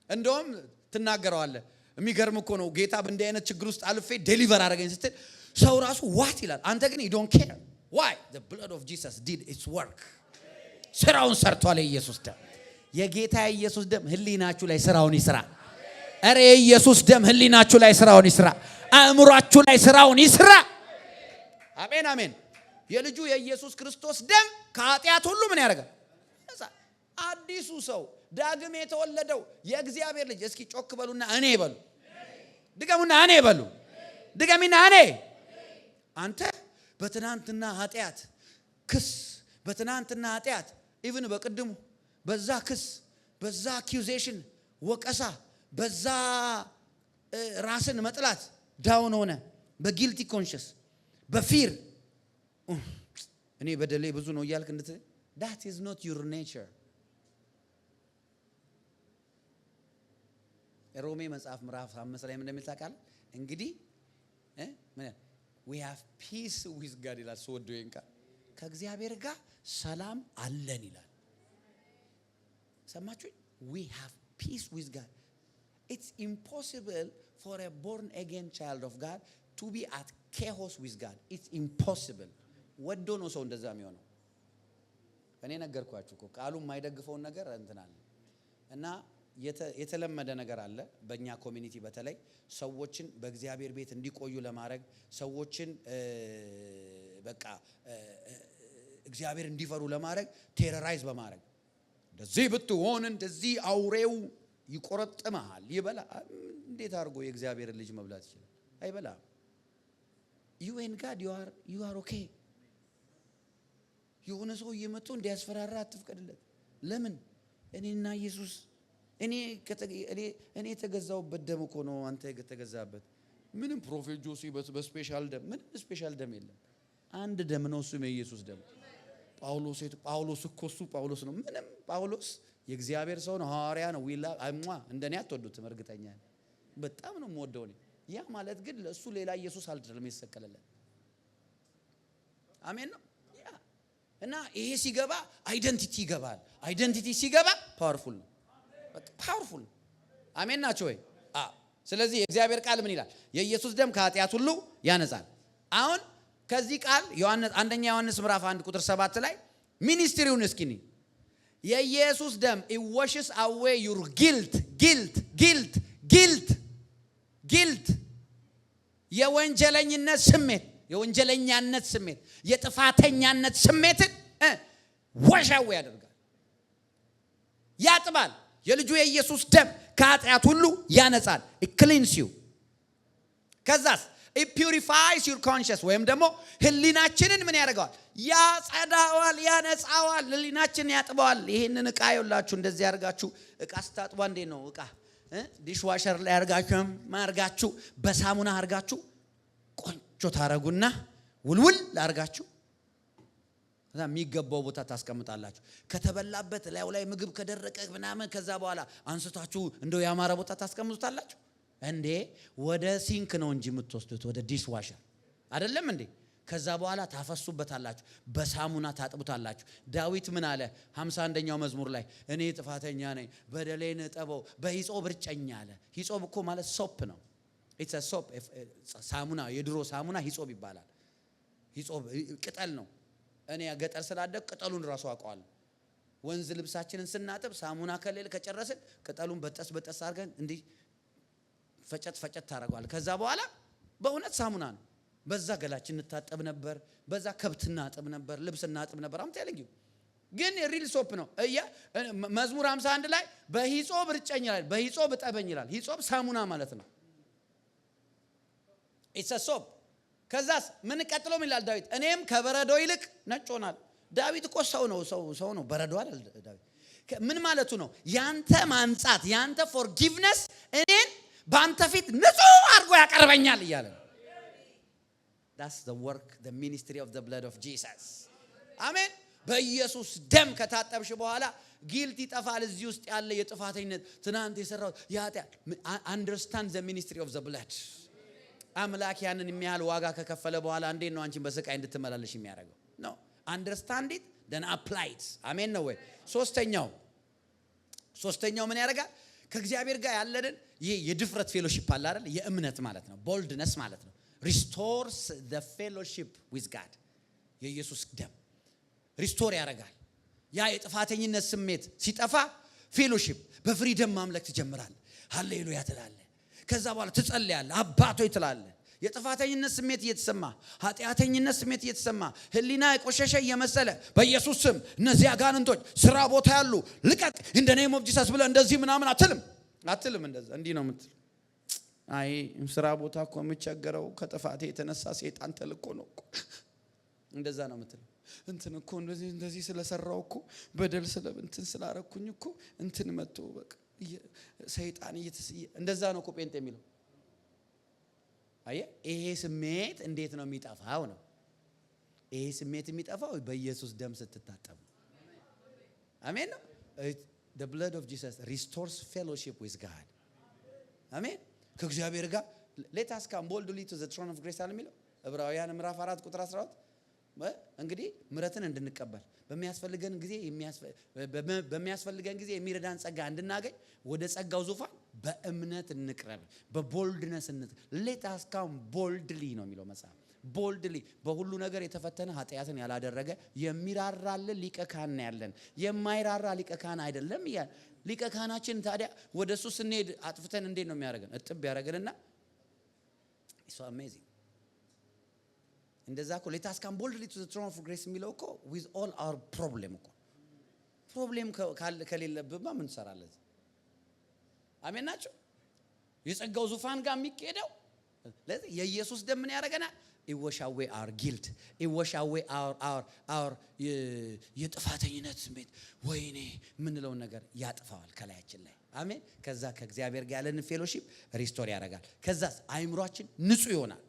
እንደውም ትናገረዋለህ። የሚገርም እኮ ነው። ጌታ በእንዲህ አይነት ችግር ውስጥ አልፌ ዴሊቨር አደረገኝ ስትል ሰው ራሱ ዋት ይላል። አንተ ግን you don't care. Why? The blood of Jesus did its work። ስራውን ሰርቷል። የኢየሱስ ደም የጌታ ኢየሱስ ደም ህሊናችሁ ላይ ስራውን ይስራ። አረ የኢየሱስ ደም ህሊናችሁ ላይ ስራውን ይስራ። አእምሯችሁ ላይ ስራውን ይስራ። አሜን አሜን። የልጁ የኢየሱስ ክርስቶስ ደም ከኃጢአት ሁሉ ምን ያደርጋል? አዲሱ ሰው ዳግም የተወለደው የእግዚአብሔር ልጅ እስኪ ጮክ በሉና እኔ በሉ። ድገሙና እኔ በሉ። ድገሚና እኔ። አንተ በትናንትና ኃጢአት ክስ፣ በትናንትና ኃጢአት ኢቭን በቅድሙ በዛ ክስ፣ በዛ አኪዩዜሽን ወቀሳ፣ በዛ ራስን መጥላት ዳውን ሆነ በጊልቲ ኮንሽስ በፊር እኔ በደሌ ብዙ ነው እያልክ that is not your nature። ሮሜ መጽሐፍ ምዕራፍ 5 ላይ ምን እንደሚል ታውቃለህ? እንግዲህ we have peace with God ይላል። ሰወዶ ይንካ ከእግዚአብሔር ጋር ሰላም አለን ይላል። ሰማችሁ? we have peace with God. It's impossible for a born again child of God to be at chaos with God. It's impossible. ወዶ ነው ሰው እንደዛ የሚሆነው። እኔ ነገርኳችሁ እኮ ቃሉ የማይደግፈውን ነገር እንትናል እና የተለመደ ነገር አለ በእኛ ኮሚኒቲ በተለይ ሰዎችን በእግዚአብሔር ቤት እንዲቆዩ ለማድረግ ሰዎችን በቃ እግዚአብሔር እንዲፈሩ ለማድረግ ቴሮራይዝ በማድረግ እንደዚህ ብትሆን እንደዚህ አውሬው ይቆረጥማል ይበላ። እንዴት አድርጎ የእግዚአብሔር ልጅ መብላት ይችላል? አይበላም። you and God you are okay። የሆነ ሰው እየመጡ እንዲያስፈራራ አትፍቀድለት። ለምን? እኔና ኢየሱስ እኔ የተገዛውበት ደም እኮ ነው አንተ የተገዛበት። ምንም ፕሮፌት ጆሲ በስፔሻል ደም ምንም ስፔሻል ደም የለም። አንድ ደም ነው፣ እሱም የኢየሱስ ደም። ጳውሎስ እኮ እሱ ጳውሎስ ነው። ምንም ጳውሎስ የእግዚአብሔር ሰው ነው፣ ሐዋርያ ነው። እንደኔ አትወዱትም እርግጠኛ ነኝ። በጣም ነው የምወደው እኔ። ያ ማለት ግን ለሱ ሌላ ኢየሱስ አልተደለም የተሰቀለለት። አሜን ነው። ያ እና ይሄ ሲገባ አይደንቲቲ ይገባል። አይደንቲቲ ሲገባ ፓወርፉል ነው። በቃ ፓወርፉል። አሜን ናቸው ወይ? ስለዚህ የእግዚአብሔር ቃል ምን ይላል? የኢየሱስ ደም ከኃጢአት ሁሉ ያነጻል። አሁን ከዚህ ቃል አንደኛ ዮሐንስ ምዕራፍ 1 ቁጥር 7 ላይ ሚኒስትሪውን እስኪኒ የኢየሱስ ደም it washes away your guilt የወንጀለኝነት ስሜት የጥፋተኛነት ስሜትን ወሻው ያደርጋል፣ ያጥባል። የልጁ የኢየሱስ ደም ከኃጢአት ሁሉ ያነጻል። it cleans you። ከዛስ it purifies your conscience ወይም ደግሞ ህሊናችንን ምን ያደርጋል? ያጸዳዋል፣ ያነጻዋል፣ ህሊናችንን ያጥባዋል። ይሄንን ዕቃ ይውላችሁ እንደዚህ ያርጋችሁ ዕቃ ስታጥቡ እንዴ ነው ዕቃ ዲሽዋሸር ላይ አርጋችሁ በሳሙና አርጋችሁ ቆንጆ ታረጉና ውልውል አርጋችሁ ከዛ የሚገባው ቦታ ታስቀምጣላችሁ። ከተበላበት ላይ ምግብ ከደረቀ ምናምን ከዛ በኋላ አንስታችሁ እንደው ያማረ ቦታ ታስቀምጡታላችሁ እንዴ? ወደ ሲንክ ነው እንጂ የምትወስዱት ወደ ዲሽዋሸር አይደለም እንዴ? ከዛ በኋላ ታፈሱበታላችሁ፣ በሳሙና ታጥቡታላችሁ። ዳዊት ምን አለ 51ኛው መዝሙር ላይ እኔ ጥፋተኛ ነኝ በደሌን እጠበው በሂጾብ እርጨኝ አለ። ሂጾብ እኮ ማለት ሶፕ ነው። it's a soap። ሳሙና የድሮ ሳሙና ሂጾብ ይባላል። ሂጾብ ቅጠል ነው። እኔ ገጠር ስላደግ ቅጠሉን ራሱ አውቀዋለሁ። ወንዝ ልብሳችንን ስናጥብ ሳሙና ከሌለ ከጨረስን ቅጠሉን በጠስ አድርገን እንዲህ ፈጨት ታረጋዋል። ከዛ በኋላ በእውነት ሳሙና ነው። በዛ ገላችን እንታጠብ ነበር፣ በዛ ከብት እናጥብ ነበር፣ ልብስ እናጥብ ነበር። አምጥ ያለኝ ግን ሪል ሶፕ ነው። መዝሙር 51 ላይ በሂጾብ እርጨኝ ይላል፣ በሂጾብ እጠበኝ ይላል። ሂጾብ ሳሙና ማለት ነው። it's a soap። ከዛስ ምን ቀጥሎም ይላል ዳዊት እኔም ከበረዶ ይልቅ ነጭ ሆናል። ዳዊት እኮ ሰው ነው፣ በረዶ አይደል ዳዊት። ምን ማለቱ ነው? ያንተ ማንጻት፣ ያንተ forgiveness እኔን ባንተ ፊት ንጹህ አድርጎ ያቀርበኛል እያለ ነው። That's the work, the ministry of the blood of Jesus. አሜን። በኢየሱስ ደም ከታጠብሽ በኋላ ጊልት ይጠፋል። እዚህ ውስጥ ያለ የጥፋተኝነት ትናንት የሰራው ያጣ understand the ministry of the blood። አምላክ ያንን የሚያህል ዋጋ ከከፈለ በኋላ እንዴት ነው አንቺን በስቃይ እንድትመላለሽ የሚያደርገው? no understand it then apply it። አሜን ነው ወይ? ሶስተኛው ምን ያደርጋል? ከእግዚአብሔር ጋር ያለንን ይሄ የድፍረት ፌሎሺፕ አለ አይደል? የእምነት ማለት ነው፣ ቦልድነስ ማለት ነው። restores the fellowship with God። የኢየሱስ ደም ሪስቶር ያደርጋል። ያ የጥፋተኝነት ስሜት ሲጠፋ ፌሎሺፕ በፍሪደም ማምለክ ትጀምራለህ። ሃሌሉያ ትላለህ። ከዛ በኋላ ትጸልያለህ። አባቶ ትላለህ። የጥፋተኝነት ስሜት እየተሰማ ኃጢአተኝነት ስሜት እየተሰማ ህሊና የቆሸሸ እየመሰለ በኢየሱስ ስም እነዚህ አጋንንቶች ስራ ቦታ ያሉ ልቀቅ ኢን ዘ ኔም ኦፍ ጂሰስ ብለህ እንደዚህ ምናምን አትልም። እንደዛ እንዲህ ነው የምትል። አይ ስራ ቦታ እኮ የምቸገረው ከጥፋቴ የተነሳ ሰይጣን ተልኮ ነው እኮ እንደዛ ነው የምትል። እንትን እኮ እንደዚህ ስለሰራው እኮ በደል እንትን ስላረኩኝ እኮ እንትን መጥቶ በቃ ሰይጣን እንደዛ ነው እኮ ጴንጤ የሚለው። አየህ ይሄ ስሜት እንዴት ነው የሚጠፋው ነው? ይሄ ስሜት የሚጠፋው በኢየሱስ ደም ስትታጠብ። አሜን ነው። the blood of Jesus restores fellowship with God. አሜን። ከእግዚአብሔር ጋር let us come boldly to the throne of grace አለ የሚለው ዕብራውያን ምዕራፍ 4 ቁጥር 12 እንግዲህ ምሕረትን እንድንቀበል በሚያስፈልገን ጊዜ የሚረዳን ጸጋ እንድናገኝ ወደ ጸጋው ዙፋን በእምነት እንቅረብ። በቦልድነስ let us come boldly ነው የሚለው መጽሐፍ። boldly በሁሉ ነገር የተፈተነ ኃጢአትን ያላደረገ የሚራራልን ሊቀ ካህን ያለን። የማይራራ ሊቀ ካህን አይደለም። ሊቀ ካህናችን ታዲያ ወደሱ ስንሄድ አጥፍተን እንዴት ነው የሚያደርገን? እጥብ ያደርገንና it's so amazing። እንደዛ እኮ let us come boldly to the throne of grace የሚለው እኮ with all our problem እኮ ፕሮብሌም ከሌለብማ ምን ሰራለን? አሜን ናቸው። የጸጋው ዙፋን ጋር የሚሄደው ለዚህ የኢየሱስ ደም ምን ያደርገናል? it wash away our guilt, it wash away our የጥፋተኝነት ስሜት ወይኔ ምንለው ነገር ያጥፋዋል ከላያችን ላይ። አሜን። ከዛ ከእግዚአብሔር ጋር ያለን ፌሎሺፕ ሪስቶር ያደርጋል። ከዛ አይምሮአችን ንጹህ ይሆናል።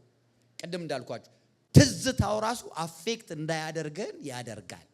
ቅድም እንዳልኳችሁ ትዝታው ራሱ አፌክት እንዳያደርገን ያደርጋል።